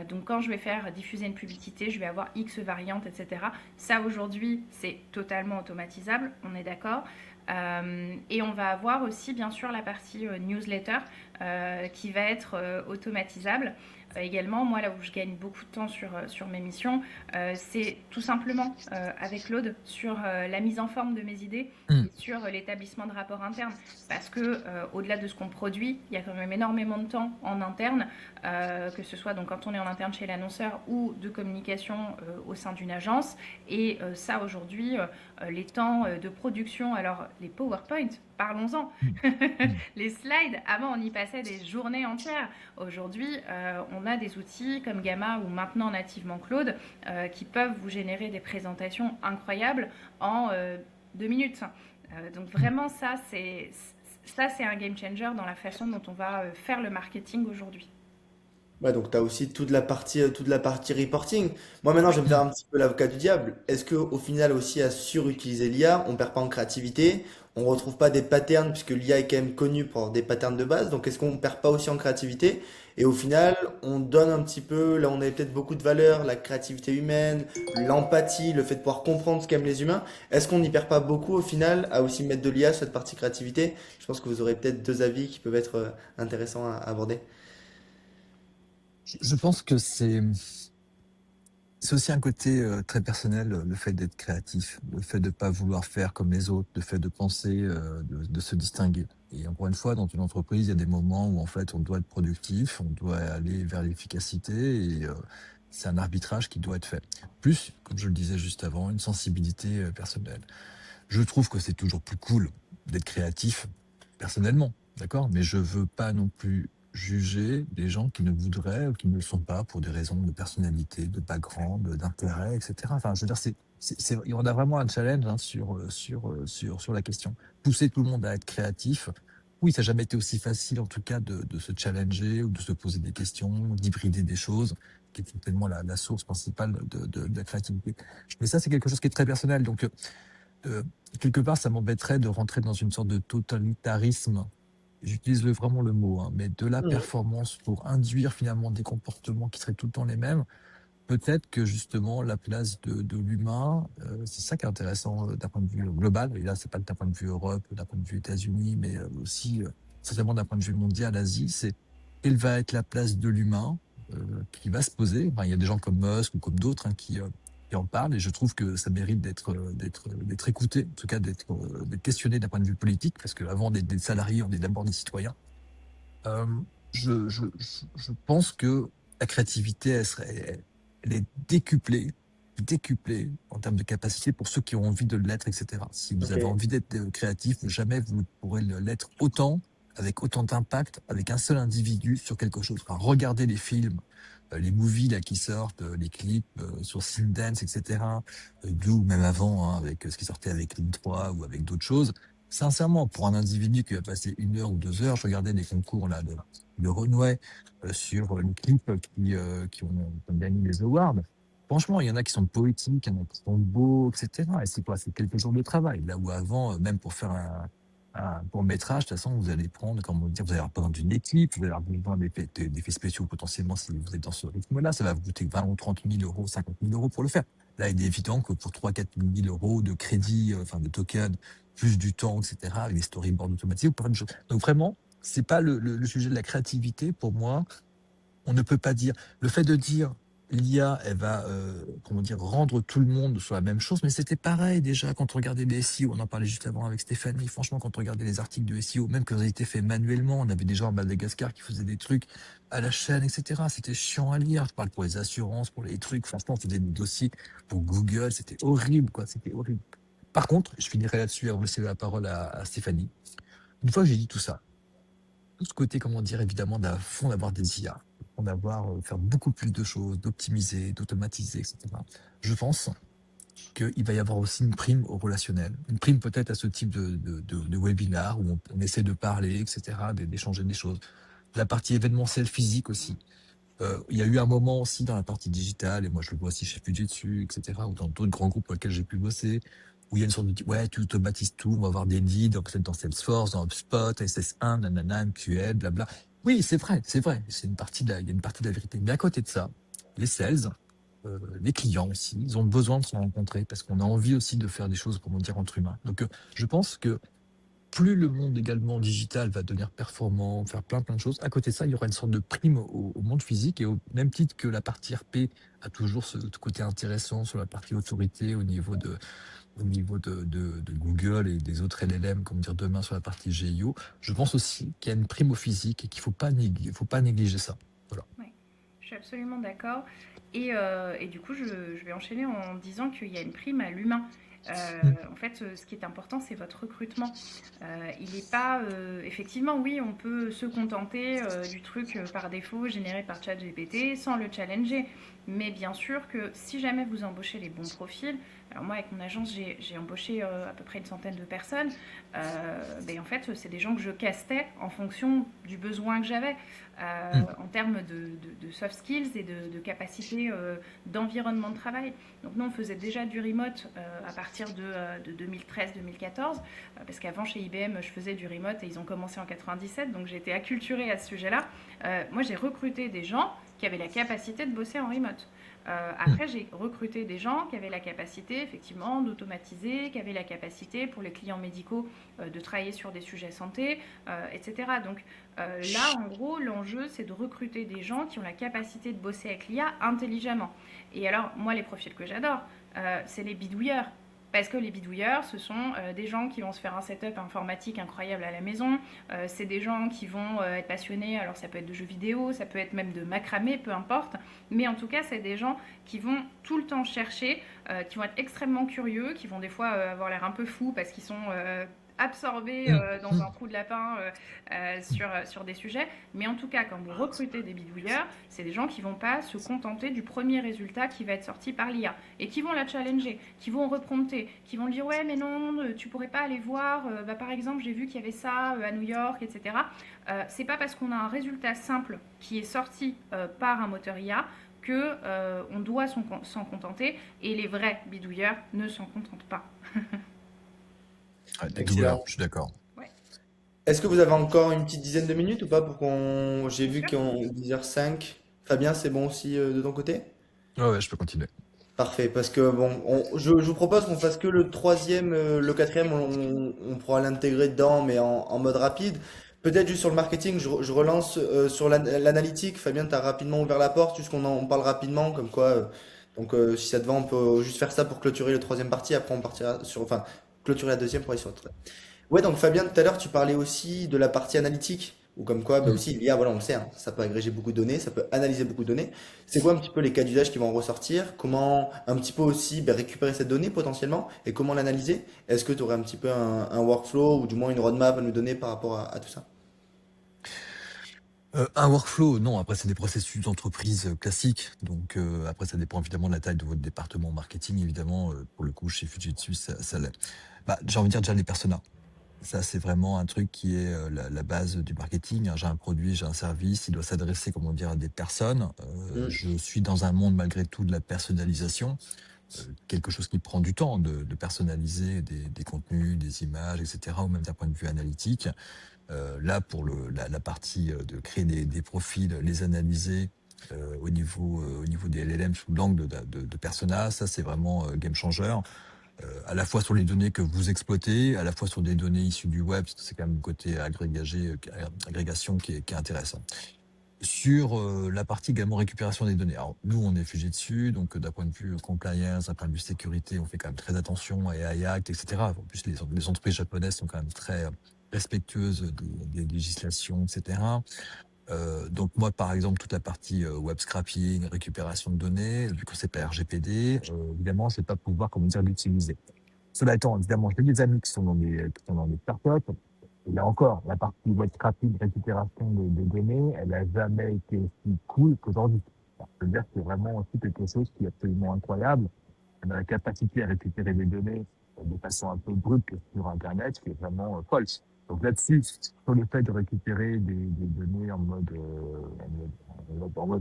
Donc quand je vais faire diffuser une publicité, je vais avoir X variantes, etc. Ça aujourd'hui, c'est totalement automatisable, on est d'accord. Et on va avoir aussi bien sûr la partie newsletter qui va être automatisable. Également, moi là où je gagne beaucoup de temps sur mes missions, c'est tout simplement avec Claude sur la mise en forme de mes idées Hmm. et sur l'établissement de rapports internes. Parce que au-delà de ce qu'on produit, il y a quand même énormément de temps en interne, que ce soit donc quand on est en interne chez l'annonceur ou de communication au sein d'une agence. Et ça aujourd'hui, les temps de production, alors les PowerPoint, parlons-en. Hmm. Hmm. Les slides, avant on y passait des journées entières. Aujourd'hui, on a des outils comme Gamma ou maintenant nativement Claude qui peuvent vous générer des présentations incroyables en 2 minutes. Donc Hmm. vraiment ça c'est un game changer dans la façon dont on va faire le marketing aujourd'hui. Ouais, donc tu as aussi toute la partie reporting. Moi maintenant, je Oui. vais me faire un petit peu l'avocat du diable. Est-ce que au final aussi à surutiliser l'IA, on perd pas en créativité, on retrouve pas des patterns puisque l'IA est quand même connue pour avoir des patterns de base. Donc est-ce qu'on perd pas aussi en créativité? Et au final, on donne un petit peu, là on avait peut-être beaucoup de valeurs, la créativité humaine, l'empathie, le fait de pouvoir comprendre ce qu'aiment les humains. Est-ce qu'on n'y perd pas beaucoup au final à aussi mettre de l'IA sur cette partie créativité? Je pense que vous aurez peut-être deux avis qui peuvent être intéressants à aborder. Je pense que c'est aussi un côté très personnel, le fait d'être créatif, le fait de ne pas vouloir faire comme les autres, le fait de penser, de se distinguer. Et encore une fois, dans une entreprise, il y a des moments où en fait on doit être productif, on doit aller vers l'efficacité et c'est un arbitrage qui doit être fait. Plus, comme je le disais juste avant, une sensibilité personnelle. Je trouve que c'est toujours plus cool d'être créatif, personnellement, d'accord? Mais je veux pas non plus juger des gens qui ne voudraient ou qui ne le sont pas pour des raisons de personnalité, de background, d'intérêt, etc. Enfin, je veux dire, on a vraiment un challenge hein, sur la question. Pousser tout le monde à être créatif. Oui, ça n'a jamais été aussi facile, en tout cas, de se challenger ou de se poser des questions, d'hybrider des choses, qui est tellement la source principale de la créativité. Mais ça, c'est quelque chose qui est très personnel. Donc, euh, quelque part, ça m'embêterait de rentrer dans une sorte de totalitarisme. J'utilise vraiment le mot, hein, mais de la Mhm. performance pour induire finalement des comportements qui seraient tout le temps les mêmes. Peut-être que justement la place de l'humain, c'est ça qui est intéressant d'un point de vue global. Et là, c'est pas d'un point de vue Europe, d'un point de vue États-Unis, mais aussi certainement d'un point de vue mondial, Asie. C'est quelle va être la place de l'humain qui va se poser. Enfin, il y a des gens comme Musk ou comme d'autres hein, qui en parlent, et je trouve que ça mérite d'être écouté, en tout cas d'être questionné d'un point de vue politique, parce qu'avant d'être des salariés, on est d'abord des citoyens. Euh, je pense que la créativité, elle est décuplée en termes de capacité pour ceux qui ont envie de l'être, etc. Si vous Ok. avez envie d'être créatif, jamais vous ne pourrez l'être autant, avec autant d'impact, avec un seul individu sur quelque chose. Enfin, regardez les films, les movies là qui sortent, les clips sur Sundance, etc. D'où même avant, hein, avec ce qui sortait avec Link 3 ou avec d'autres choses. Sincèrement, pour un individu qui va passer 1 heure ou 2 heures, je regardais des concours là de Runway sur les clips qui ont gagné les awards. Franchement, il y en a qui sont poétiques, il y en a qui sont beaux, etc. Et c'est quoi? C'est quelques jours de travail. Là où avant, même pour faire un court-métrage, de toute façon, vous allez prendre, comment dire, vous allez avoir besoin d'une équipe, vous allez avoir besoin d'effets spéciaux potentiellement si vous êtes dans ce rythme-là. Ça va vous coûter 20 ou 30 000 euros, 50 000 euros pour le faire. Là, il est évident que pour 3-4 000 euros de crédit, enfin de tokens, plus du temps, etc., avec des storyboards automatiques, plein de choses. Donc vraiment, c'est pas le sujet de la créativité pour moi. On ne peut pas dire le fait de dire l'IA, elle va comment dire rendre tout le monde sur la même chose, mais c'était pareil déjà quand on regardait les SEO, on en parlait juste avant avec Stéphanie. Franchement, quand on regardait les articles de SEO, même quand ils étaient faits manuellement, on avait des gens à Madagascar qui faisaient des trucs à la chaîne, etc. C'était chiant à lire. Je parle pour les assurances, pour les trucs. Franchement, on faisait des dossiers pour Google, c'était horrible, quoi. C'était horrible. Par contre, je finirai là-dessus avant de laisser la parole à Stéphanie. Une fois que j'ai dit tout ça, tout ce côté, comment dire, évidemment, fond d'avoir des IA, fond d'avoir, faire beaucoup plus de choses, d'optimiser, d'automatiser, etc. Je pense qu'il va y avoir aussi une prime au relationnel, une prime peut-être à ce type de webinar où on essaie de parler, etc., d'échanger des choses. La partie événementielle physique aussi. Il y a eu un moment aussi dans la partie digitale, et moi je le vois aussi chez Fujitsu, etc., ou dans d'autres grands groupes pour lesquels j'ai pu bosser, où il y a une sorte de ouais, tu automatises tout, on va avoir des leads, donc peut-être dans Salesforce, dans HubSpot, SS1, nanana, MQL, blabla. Oui, c'est vrai, il y a une partie de la vérité. Mais à côté de ça, les sales, les clients aussi, ils ont besoin de se rencontrer parce qu'on a envie aussi de faire des choses, comment dire, entre humains. Donc, je pense que plus le monde également digital va devenir performant, faire plein de choses, à côté de ça, il y aura une sorte de prime au monde physique et au même titre que la partie RP a toujours ce côté intéressant sur la partie autorité au niveau de Google et des autres LLM, comme dire demain sur la partie GIO. Je pense aussi qu'il y a une prime au physique et qu'il faut pas négliger ça. Voilà. Ouais, je suis absolument d'accord. Et du coup, je vais enchaîner en disant qu'il y a une prime à l'humain. Mm. En fait, ce qui est important, c'est votre recrutement. Il n'est pas. Effectivement, oui, on peut se contenter du truc par défaut généré par ChatGPT sans le challenger. Mais bien sûr que si jamais vous embauchez les bons profils, alors moi, avec mon agence, j'ai embauché à peu près une centaine de personnes. Ben, en fait, c'est des gens que je castais en fonction du besoin que j'avais. Mm. En termes de soft skills et de capacité d'environnement de travail. Donc nous, on faisait déjà du remote à partir de 2013-2014, parce qu'avant, chez IBM, je faisais du remote et ils ont commencé en 97, donc j'ai été acculturée à ce sujet-là. Moi, j'ai recruté des gens qui avaient la capacité de bosser en remote. Mm. Après, j'ai recruté des gens qui avaient la capacité, effectivement, d'automatiser, qui avaient la capacité, pour les clients médicaux, de travailler sur des sujets santé, etc. Donc là, en gros, l'enjeu, c'est de recruter des gens qui ont la capacité de bosser avec l'IA intelligemment. Et alors, moi, les profils que j'adore, c'est les bidouilleurs. Parce que les bidouilleurs, ce sont des gens qui vont se faire un setup informatique incroyable à la maison, c'est des gens qui vont être passionnés, alors ça peut être de jeux vidéo, ça peut être même de macramé, peu importe, mais en tout cas, c'est des gens qui vont tout le temps chercher, qui vont être extrêmement curieux, qui vont des fois avoir l'air un peu fous parce qu'ils sont absorbés dans un trou de lapin sur des sujets. Mais en tout cas, quand vous recrutez des bidouilleurs, c'est des gens qui vont pas se contenter du premier résultat qui va être sorti par l'IA et qui vont la challenger, qui vont reprompter, qui vont dire ouais mais non, tu pourrais pas aller voir, bah, par exemple j'ai vu qu'il y avait ça à New York, etc. C'est pas parce qu'on a un résultat simple qui est sorti par un moteur IA que on doit s'en contenter, et les vrais bidouilleurs ne s'en contentent pas. Ouais, des doubleurs, Excellent. je suis d'accord. Ouais, Est-ce que vous avez encore une petite dizaine de minutes ou pas pour qu'on... J'ai bien vu sûr. qu'on 10h05. Fabien, c'est bon aussi de ton côté? Ouais, ouais, je peux continuer. Parfait, parce que bon, je vous propose qu'on fasse que le troisième, le quatrième, on pourra l'intégrer dedans, mais en mode rapide. Peut-être juste sur le marketing, je relance sur l'analytique. Fabien, tu as rapidement ouvert la porte, juste on parle rapidement, comme quoi. Si ça te va, on peut juste faire ça pour clôturer le troisième partie. Après, on partira sur, enfin, clôturer la deuxième pour aller sur le troisième. Ouais, donc Fabien, tout à l'heure, tu parlais aussi de la partie analytique, ou comme quoi, bah Mm. aussi, l'IA, voilà, on le sait, hein, ça peut agréger beaucoup de données, ça peut analyser beaucoup de données. C'est quoi un petit peu les cas d'usage qui vont en ressortir? Comment un petit peu aussi récupérer cette donnée potentiellement et comment l'analyser? Est-ce que tu aurais un petit peu un workflow ou du moins une roadmap à nous donner par rapport à tout ça? Un workflow, non, après c'est des processus d'entreprise classiques. Donc après ça dépend évidemment de la taille de votre département marketing, évidemment. Pour le coup, chez Fujitsu, ça l'est. Bah, j'ai envie de dire déjà les personas. Ça, c'est vraiment un truc qui est la base du marketing, hein. J'ai un produit, j'ai un service, il doit s'adresser, comment dire, à des personnes. Hmm. Je suis dans un monde malgré tout de la personnalisation, quelque chose qui prend du temps de personnaliser des contenus, des images, etc., ou même d'un point de vue analytique. Là, pour la partie de créer des profils, les analyser au niveau des LLM sous l'angle de persona, ça c'est vraiment game changer. À la fois sur les données que vous exploitez, à la fois sur des données issues du web, parce que c'est quand même le côté agrégation qui est intéressant. Sur la partie également récupération des données. Alors, nous, on est figé dessus, donc d'un point de vue compliance, d'un point de vue sécurité, on fait quand même très attention à AI Act, etc. En plus, les entreprises japonaises sont quand même très respectueuses des législations, etc. Donc moi, par exemple, toute la partie web scrapping, récupération de données, vu que c'est pas RGPD, évidemment, c'est pas pouvoir, comment dire, l'utiliser. Cela étant, évidemment, j'ai des amis qui sont dans des startups. Et là encore, la partie web scrapping, récupération des données, elle a jamais été aussi cool qu'aujourd'hui. Je veux dire que c'est vraiment aussi quelque chose qui est absolument incroyable. On a la capacité à récupérer des données de façon un peu brute sur Internet, qui est vraiment folle. Donc là-dessus, sur le fait de récupérer des données en mode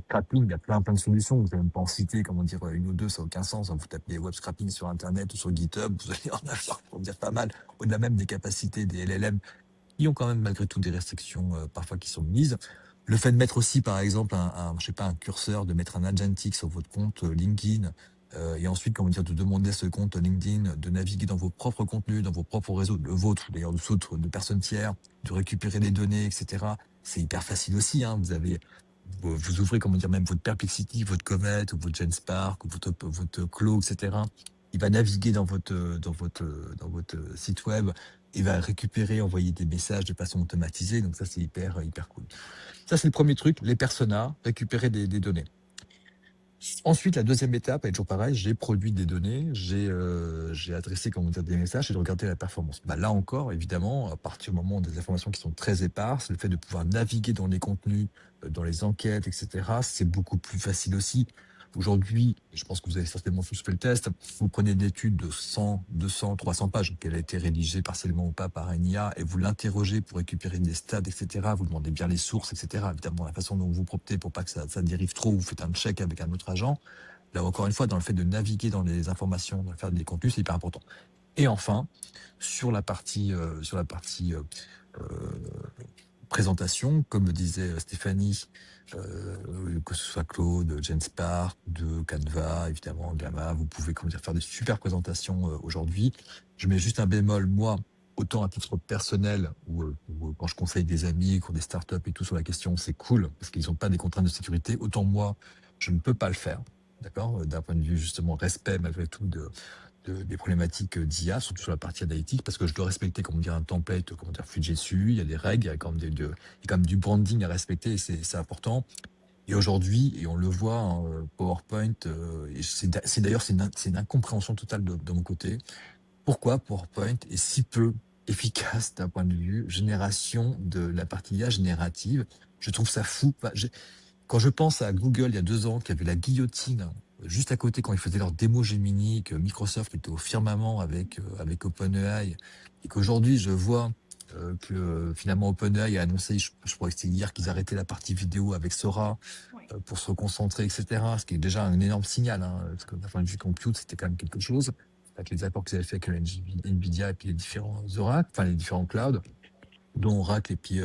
scrapping, il y a plein de solutions. Vous n'allez même pas en citer, comment dire, une ou deux, ça n'a aucun sens. Vous tapez web scrapping sur Internet ou sur GitHub, vous allez en avoir, pour dire pas mal, au-delà même des capacités des LLM, qui ont quand même malgré tout des restrictions parfois qui sont mises. Le fait de mettre aussi, par exemple, je sais pas, un curseur, de mettre un agentic sur votre compte LinkedIn, et ensuite, comment dire, de demander à ce compte LinkedIn de naviguer dans vos propres contenus, dans vos propres réseaux, le vôtre, d'ailleurs, de personnes tiers, de récupérer des données, etc. C'est hyper facile aussi, hein. Vous ouvrez, comment dire, même votre Perplexity, votre Comet, ou votre GenSpark, ou votre Claw, etc. Il va naviguer dans votre site web, il va récupérer, envoyer des messages de façon automatisée. Donc ça, c'est hyper cool. Ça, c'est le premier truc, les personas, récupérer des données. Ensuite, la deuxième étape est toujours pareil, j'ai produit des données, j'ai adressé, comment dire, des messages et de regarder la performance. Bah, là encore, évidemment, à partir du moment des informations qui sont très éparses, le fait de pouvoir naviguer dans les contenus, dans les enquêtes, etc., c'est beaucoup plus facile aussi. Aujourd'hui, je pense que vous avez certainement tous fait le test, vous prenez une étude de 100, 200, 300 pages, qu'elle a été rédigée partiellement ou pas par un IA, et vous l'interrogez pour récupérer des stats, etc. Vous demandez bien les sources, etc. Évidemment, la façon dont vous proptez pour pas que ça dérive trop, vous faites un check avec un autre agent. Là, encore une fois, dans le fait de naviguer dans les informations, de faire des contenus, c'est hyper important. Et enfin, sur la partie présentation, comme le disait Stéphanie, que ce soit Claude, GenSpark, de Canva, évidemment, Gamma, vous pouvez, comment dire, faire des super présentations aujourd'hui. Je mets juste un bémol, moi, autant à titre personnel, ou quand je conseille des amis, qui ont des startups et tout sur la question, c'est cool, parce qu'ils n'ont pas des contraintes de sécurité, autant moi, je ne peux pas le faire. D'accord? D'un point de vue, justement, respect, malgré tout, des problématiques d'IA, surtout sur la partie analytique, parce que je dois respecter, comment dire, un template, comment dire, Fujitsu, il y a des règles, il y a quand même, il y a quand même du branding à respecter, et c'est important. Et aujourd'hui, et on le voit, hein, PowerPoint, et d'ailleurs, c'est une incompréhension totale de mon côté. Pourquoi PowerPoint est si peu efficace d'un point de vue génération de la partie IA générative? Je trouve ça fou. Enfin, quand je pense à Google il y a 2 ans, qui avait la guillotine juste à côté quand ils faisaient leur démo Gemini, que Microsoft était au firmament avec OpenAI, et qu'aujourd'hui je vois que finalement OpenAI a annoncé, je crois que c'était hier, qu'ils arrêtaient la partie vidéo avec Sora Oui. pour se reconcentrer, etc. Ce qui est déjà un énorme signal, hein, parce que d'un point de vue compute, c'était quand même quelque chose. Avec les accords qu'ils avaient fait avec Nvidia et puis les différents Oracle, enfin les différents clouds, dont Oracle et puis et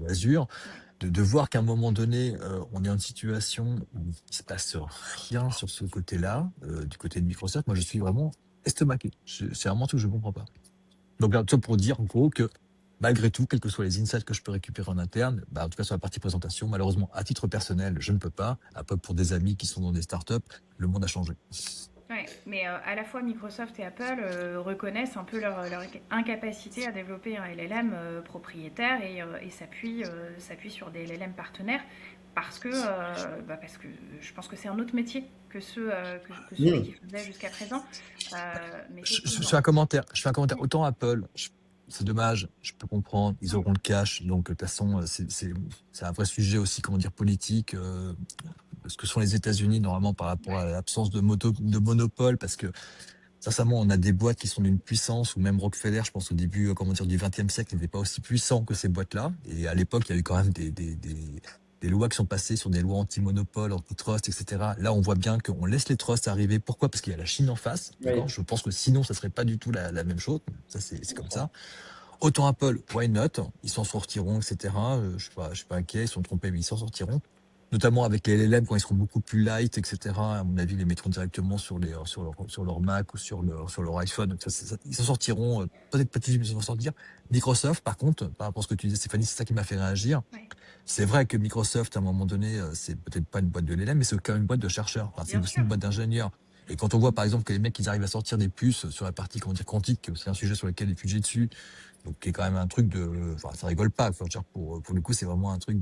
Azure, Oui. de voir qu'à un moment donné, on est en situation où il ne se passe rien sur ce côté-là, du côté de Microsoft. Moi, je suis vraiment estomaqué. C'est vraiment tout que je ne comprends pas. Donc là, tout ça pour dire en gros que malgré tout, quels que soient les insights que je peux récupérer en interne, bah, en tout cas sur la partie présentation, malheureusement, à titre personnel, je ne peux pas. À peu pour des amis qui sont dans des startups, le monde a changé. Ouais, mais à la fois Microsoft et Apple reconnaissent un peu leur incapacité à développer un LLM propriétaire et s'appuient sur des LLM partenaires parce que je pense que c'est un autre métier que que celui Hmm. qu'ils faisaient jusqu'à présent. Mais Je effectivement. fais un commentaire. Je fais un commentaire. Oui, Autant Apple, c'est dommage, je peux comprendre, ils oui, auront le cash, donc de toute façon, c'est un vrai sujet aussi, comment dire, politique. Ce que sont les États-Unis normalement par rapport à ouais, l'absence de monopole, parce que sincèrement, on a des boîtes qui sont d'une puissance, ou même Rockefeller, je pense au début, comment dire, du XXe siècle, n'était pas aussi puissant que ces boîtes-là. Et à l'époque, il y a eu quand même des lois qui sont passées sur des lois anti-monopole, anti-trust, etc. Là, on voit bien qu'on laisse les trusts arriver. Pourquoi? Parce qu'il y a la Chine en face, d'accord? Oui, Je pense que sinon, ça serait pas du tout la même chose. Ça, c'est je comme comprends. ça. Autant Apple, why not? Ils s'en sortiront, etc. Je suis pas inquiet, ils sont trompés, mais ils s'en sortiront. Notamment avec les LLM, quand ils seront beaucoup plus light, etc. À mon avis, ils les mettront directement sur leur Mac ou sur leur iPhone. Ils s'en sortiront, peut-être pas tous, mais ils vont s'en sortir. Microsoft, par contre, par rapport à ce que tu disais, Stéphanie, c'est ça qui m'a fait réagir. ouais, C'est vrai que Microsoft, à un moment donné, c'est peut-être pas une boîte de LLM, mais c'est quand même une boîte de chercheurs. Enfin, c'est bien aussi sûr. une boîte d'ingénieurs. Et quand on voit, par exemple, que les mecs, ils arrivent à sortir des puces sur la partie, comment dire, quantique, qui est aussi un sujet sur lequel est fugé dessus, donc qui est quand même un truc de, enfin, ça rigole pas. Enfin, je veux dire, pour le coup, c'est vraiment un truc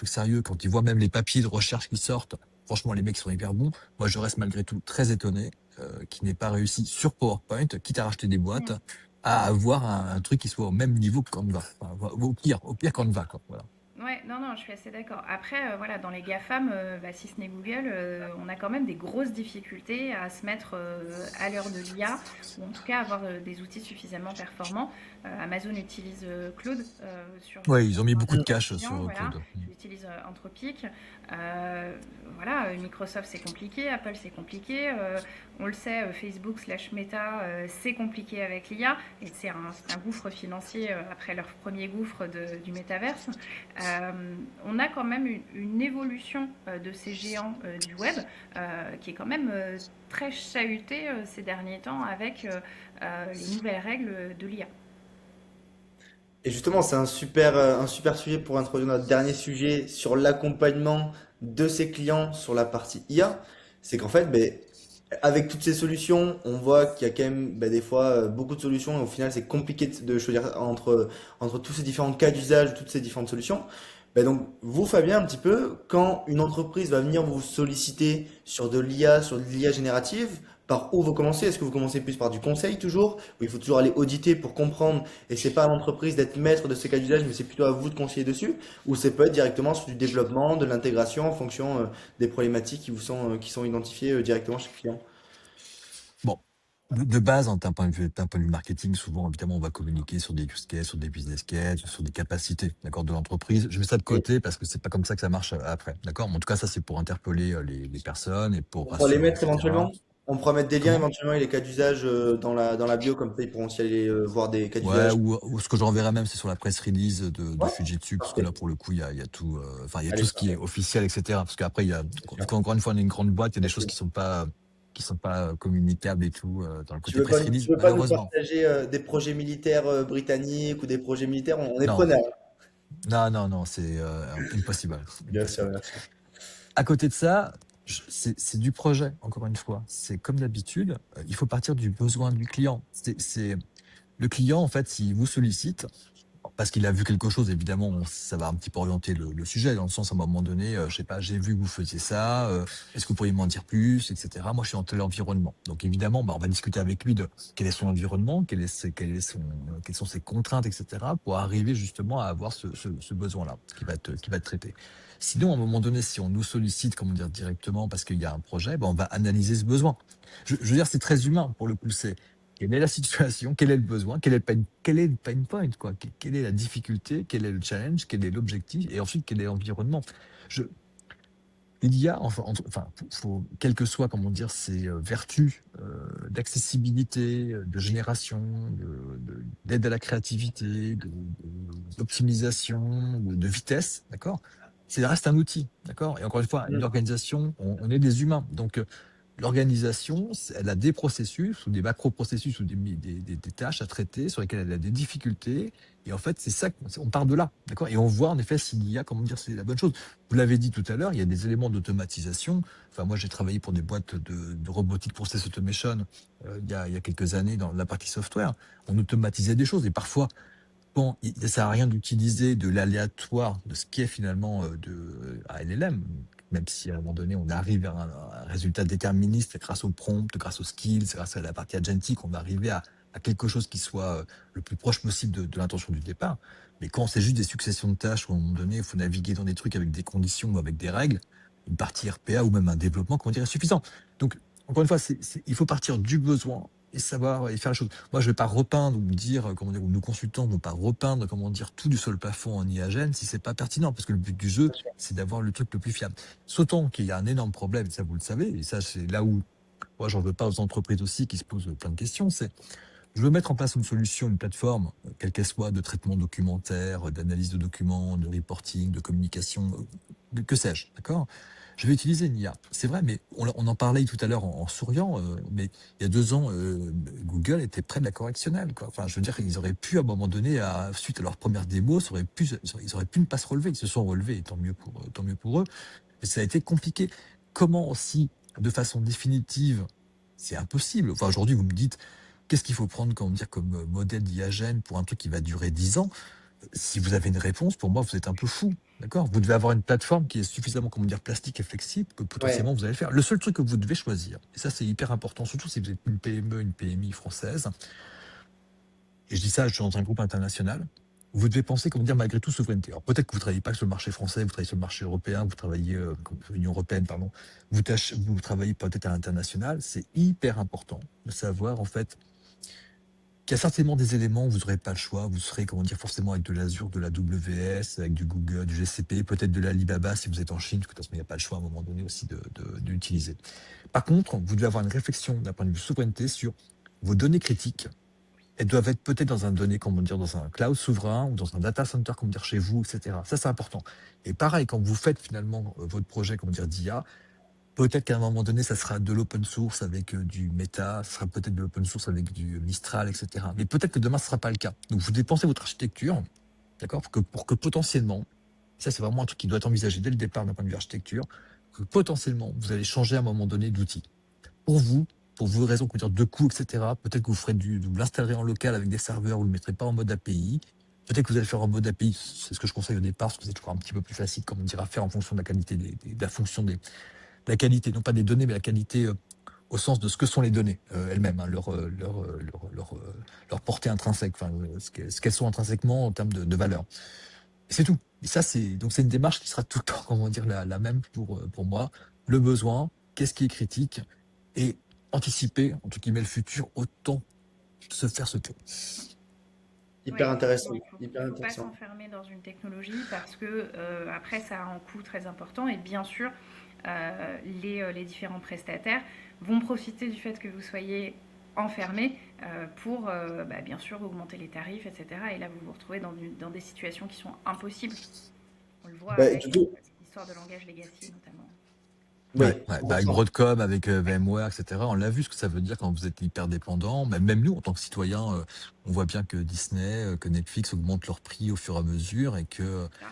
sérieux. Quand ils voient même les papiers de recherche qui sortent, franchement, les mecs sont hyper bons. Moi, je reste malgré tout très étonné qu'ils n'aient pas réussi sur PowerPoint, quitte à racheter des boîtes, Mm. à avoir un truc qui soit au même niveau que Canva. Enfin, au pire Canva, quoi. Voilà. Ouais, non, non, je suis assez d'accord. Après, voilà, dans les GAFAM, si ce n'est Google, on a quand même des grosses difficultés à se mettre à l'heure de l'IA, ou en tout cas avoir des outils suffisamment performants. Amazon utilise Claude Ouais, ils ont mis pour beaucoup de leurs cash clients, sur voilà. Claude. Ils utilisent Anthropic. Voilà, Microsoft c'est compliqué, Apple c'est compliqué. On le sait, Facebook slash Meta, c'est compliqué avec l'IA, et c'est un gouffre financier après leur premier gouffre du métaverse. On a quand même une évolution de ces géants du web qui est quand même très chahutée ces derniers temps avec les nouvelles règles de l'IA. Et justement, c'est un super sujet pour introduire notre dernier sujet sur l'accompagnement de ses clients sur la partie IA. C'est qu'en fait, ben, avec toutes ces solutions, on voit qu'il y a quand même ben, des fois beaucoup de solutions et au final, c'est compliqué de choisir entre tous ces différents cas d'usage, toutes ces différentes solutions. Ben donc, vous, Fabien, un petit peu, quand une entreprise va venir vous solliciter sur de l'IA, sur de l'IA générative, par où vous commencez? Est-ce que vous commencez plus par du conseil toujours, où il faut toujours aller auditer pour comprendre et c'est pas à l'entreprise d'être maître de ces cas d'usage, mais c'est plutôt à vous de conseiller dessus, ou ça peut être directement sur du développement, de l'intégration en fonction des problématiques qui sont identifiées directement chez le client. Bon, de base, hein, d'un point de vue marketing, souvent, évidemment, on va communiquer sur des use cases, sur des business cases, sur des capacités, d'accord, de l'entreprise. Je mets ça de Et côté parce que c'est pas comme ça que ça marche après, d'accord? Mais en tout cas, ça, c'est pour interpeller les personnes et pour on pourra les rassurer, mettre etc. éventuellement, on pourra mettre des liens Comment? éventuellement et les cas d'usage dans la bio, comme ça ils pourront aussi aller voir des cas Ouais, d'usage. ou ce que j'enverrai même, c'est sur la presse release de Ouais, Fujitsu, parce que parfait. là, pour le coup, il y a tout, enfin, il y a tout Allez, ce qui est parfait. officiel, etc. Parce qu'après, Bien vu sûr. qu'encore une fois, on est une grande boîte, il y a des Bien choses sûr. qui sont pas communicables et tout, dans le côté presse Tu release, veux pas nous malheureusement. partager des projets militaires britanniques ou des projets militaires, on est Non, preneur. non, non, non, c'est impossible. Bien sûr, bien sûr. À côté de ça, C'est du projet, encore une fois. C'est comme d'habitude, il faut partir du besoin du client. Le client, en fait, s'il vous sollicite, parce qu'il a vu quelque chose, évidemment, ça va un petit peu orienter le sujet, dans le sens, à un moment donné, je sais pas, j'ai vu que vous faisiez ça, est-ce que vous pourriez m'en dire plus, etc. Moi, je suis dans tel environnement. Donc, évidemment, bah, on va discuter avec lui de quel est son environnement, quelles sont ses contraintes, etc., pour arriver justement à avoir ce besoin-là, qui va être traité. Sinon, à un moment donné, si on nous sollicite, comment dire, directement parce qu'il y a un projet, bah, on va analyser ce besoin. Je veux dire, c'est très humain, pour le coup, c'est quelle est la situation, quel est le besoin, quel est le pain point, quoi, quelle est la difficulté, quel est le challenge, quel est l'objectif, et ensuite quel est l'environnement. Je, il y a, quelles que soient, comment dire, ces vertus d'accessibilité, de génération, d'aide à la créativité, d'optimisation, de vitesse, d'accord? Ça reste un outil, d'accord? Et encore une fois, une organisation, on est des humains, donc l'organisation, elle a des processus ou des macro-processus ou des tâches à traiter sur lesquelles elle a des difficultés. Et en fait, c'est ça, on part de là, d'accord? Et on voit en effet s'il y a, comment dire, c'est la bonne chose. Vous l'avez dit tout à l'heure, il y a des éléments d'automatisation. Enfin, moi, j'ai travaillé pour des boîtes de robotique process automation il y a quelques années dans la partie software. On automatisait des choses et parfois, bon, il ne sert à rien d'utiliser de l'aléatoire, de ce qui est finalement à LLM, même si à un moment donné, on arrive à un résultat déterministe grâce au prompt, grâce aux skills, grâce à la partie agentique, on va arriver à quelque chose qui soit le plus proche possible de l'intention du départ. Mais quand c'est juste des successions de tâches où à un moment donné, il faut naviguer dans des trucs avec des conditions ou avec des règles, une partie RPA ou même un développement, comment dire, est suffisant. Donc, encore une fois, il faut partir du besoin et savoir et faire les choses. Moi, je vais pas repeindre ou dire, comment dire, ou nos consultants ne vont pas repeindre, comment dire, tout du sol plafond en IAGEN si c'est pas pertinent, parce que le but du jeu, c'est d'avoir le truc le plus fiable. Sautant qu'il y a un énorme problème, ça vous le savez, et ça c'est là où moi j'en veux pas aux entreprises aussi qui se posent plein de questions, c'est je veux mettre en place une solution, une plateforme, quelle qu'elle soit, de traitement documentaire, d'analyse de documents, de reporting, de communication, que sais-je, d'accord? Je vais utiliser une IA. C'est vrai, mais on en parlait tout à l'heure en souriant, mais il y a 2 ans, Google était près de la correctionnelle, quoi. Enfin, je veux dire, ils auraient pu, à un moment donné, suite à leur première démo, ils auraient pu ne pas se relever. Ils se sont relevés, et tant mieux pour eux. Mais ça a été compliqué. Comment aussi, de façon définitive, c'est impossible. Enfin, aujourd'hui, vous me dites, qu'est-ce qu'il faut prendre comme modèle d'IAGEN pour un truc qui va durer 10 ans? Si vous avez une réponse, pour moi, vous êtes un peu fou. D'accord? Vous devez avoir une plateforme qui est suffisamment, comment dire, plastique et flexible que Ouais. potentiellement vous allez le faire. Le seul truc que vous devez choisir, et ça c'est hyper important, surtout si vous êtes une PME, une PMI française, et je dis ça, je suis dans un groupe international, vous devez penser, comment dire, malgré tout, souveraineté. Alors peut-être que vous ne travaillez pas sur le marché français, vous travaillez sur le marché européen, vous travaillez, Union européenne, pardon, vous travaillez peut-être à l'international, c'est hyper important de savoir, en fait, qu'il y a certainement des éléments où vous n'aurez pas le choix. Vous serez, comment dire, forcément avec de l'Azure, de la WS, avec du Google, du GCP, peut-être de l'Alibaba si vous êtes en Chine, parce que de toute façon, il n'y a pas le choix à un moment donné aussi d'utiliser. Par contre, vous devez avoir une réflexion d'un point de vue souveraineté sur vos données critiques. Elles doivent être peut-être dans un données, comment dire, dans un cloud souverain ou dans un data center, comment dire, chez vous, etc. Ça, c'est important. Et pareil, quand vous faites finalement votre projet, comment dire, d'IA, peut-être qu'à un moment donné, ça sera de l'open source avec du Meta, ça sera peut-être de l'open source avec du Mistral, etc. Mais peut-être que demain, ce ne sera pas le cas. Donc, vous dépensez votre architecture, d'accord, pour que potentiellement, ça c'est vraiment un truc qui doit être envisagé dès le départ d'un point de vue architecture, que potentiellement, vous allez changer à un moment donné d'outil. Pour vous, pour vos raisons, comment dire, de coûts, etc., peut-être que vous l'installerez en local avec des serveurs, vous ne le mettrez pas en mode API. Peut-être que vous allez le faire en mode API, c'est ce que je conseille au départ, parce que c'est toujours un petit peu plus facile, comme on dira, à faire en fonction de la qualité de la fonction la qualité, non pas des données, mais la qualité au sens de ce que sont les données elles-mêmes, hein, leur portée intrinsèque, enfin, ce qu'elles sont intrinsèquement en termes de valeur. Et c'est tout. Et ça, c'est une démarche qui sera tout le temps, comment dire, la même pour moi. Le besoin, qu'est-ce qui est critique, et anticiper, entre guillemets, le futur, autant se faire ce tour. Hyper Ouais, intéressant. effectivement, il Hyper faut pas intéressant. s'enfermer dans une technologie parce que après ça a un coût très important et bien sûr les différents prestataires vont profiter du fait que vous soyez enfermé pour bien sûr augmenter les tarifs, etc. Et là vous vous retrouvez dans des situations qui sont impossibles. On le voit Bah, avec du coup, l'histoire de langage legacy notamment. oui, Bah, avec 100%. Broadcom, avec VMware, etc. On l'a vu ce que ça veut dire quand vous êtes hyper dépendant. Même nous, en tant que citoyens, on voit bien que Disney, que Netflix augmentent leurs prix au fur et à mesure et que Là.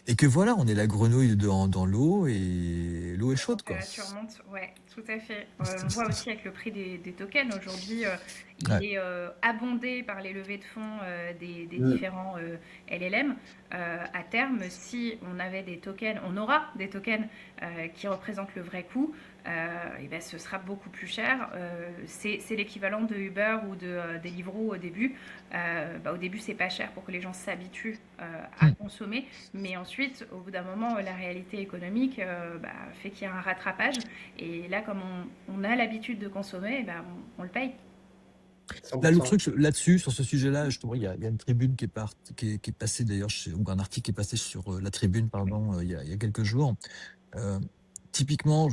Et que voilà, on est la grenouille dans l'eau et l'eau est La chaude, quoi. température monte, ouais, tout à fait. On voit aussi avec le prix des tokens. Aujourd'hui, il Ouais. est abondé par les levées de fonds des Mm. différents LLM. À terme, si on avait des tokens, on aura des tokens qui représentent le vrai coût, et ben, ce sera beaucoup plus cher. C'est l'équivalent de Uber ou de Deliveroo au début. Au début, c'est pas cher pour que les gens s'habituent à Hmm. consommer. Mais ensuite, au bout d'un moment, la réalité économique fait qu'il y a un rattrapage. Et là, comme on a l'habitude de consommer, on le paye. Là, le 100%. truc là-dessus, sur ce sujet-là, justement, il y a une tribune qui est passée d'ailleurs, ou un article qui est passé sur la tribune, pardon, il y a quelques jours. Euh, Typiquement,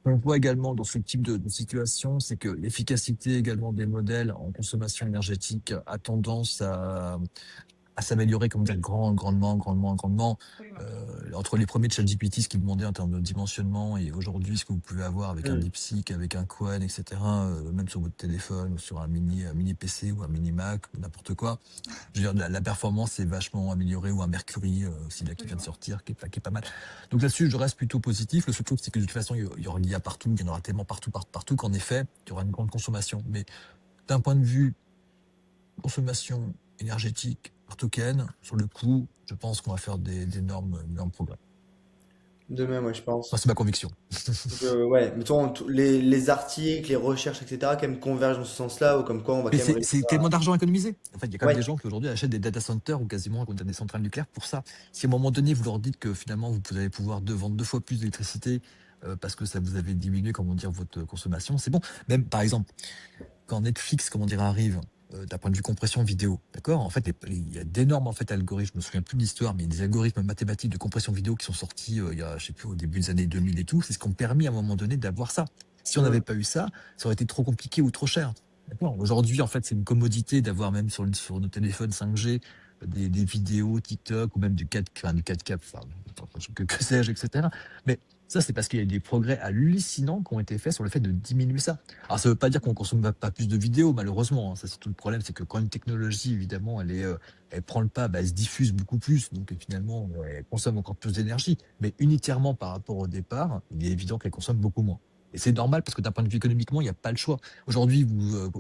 on voit également dans ce type de situation, c'est que l'efficacité également des modèles en consommation énergétique a tendance à s'améliorer, comme dire, grandement. Absolument. Entre les premiers de ChatGPT, ce qu'ils demandaient en termes de dimensionnement, et aujourd'hui, ce que vous pouvez avoir avec un Mm. DeepSeek, avec un Qwen, etc., même sur votre téléphone, ou sur un mini PC ou un mini Mac, ou n'importe quoi. Je veux dire, la performance est vachement améliorée, ou un Mercury, aussi, là, qui vient de Absolument. sortir, qui est pas mal. Donc là-dessus, je reste plutôt positif. Le seul truc, c'est que de toute façon, il y a partout, il y en aura tellement partout, qu'en effet, il y aura une grande consommation. Mais d'un point de vue consommation énergétique par token, sur le coup, je pense qu'on va faire d'énormes progrès. Demain, moi, je Enfin, pense. c'est ma conviction. Ouais, mais toi, les articles, les recherches, etc., quand même convergent dans ce sens-là, ou comme quoi on va Mais quand même c'est réussir tellement à... d'argent économisé. En fait, il y a quand même des Ouais. gens qui aujourd'hui achètent des data centers ou quasiment des centrales nucléaires pour ça. Si à un moment donné, vous leur dites que finalement, vous allez pouvoir vendre 2 fois plus d'électricité parce que ça vous avait diminué, comment dire, votre consommation, c'est bon. Même, par exemple, quand Netflix, comment dire, arrive d'un point de vue compression vidéo, d'accord? En fait, il y a d'énormes en fait algorithmes, je me souviens plus de l'histoire, mais il y a des algorithmes mathématiques de compression vidéo qui sont sortis il y a, je sais plus, au début des années 2000 et tout. C'est ce qui ont permis à un moment donné d'avoir ça. Si on n'avait Mm. pas eu ça, ça aurait été trop compliqué ou trop cher. D'accord. Aujourd'hui, en fait, c'est une commodité d'avoir même sur nos téléphones 5G des vidéos TikTok ou même du 4, enfin, du 4K, enfin, que sais-je, etc. Mais ça, c'est parce qu'il y a des progrès hallucinants qui ont été faits sur le fait de diminuer ça. Alors, ça veut pas dire qu'on consomme pas plus de vidéos, malheureusement, hein. Ça, c'est tout le problème, c'est que quand une technologie, évidemment, elle prend le pas, bah, elle se diffuse beaucoup plus, donc finalement, elle consomme encore plus d'énergie. Mais unitairement par rapport au départ, il est évident qu'elle consomme beaucoup moins. Et c'est normal parce que d'un point de vue économiquement, il n'y a pas le choix. Aujourd'hui,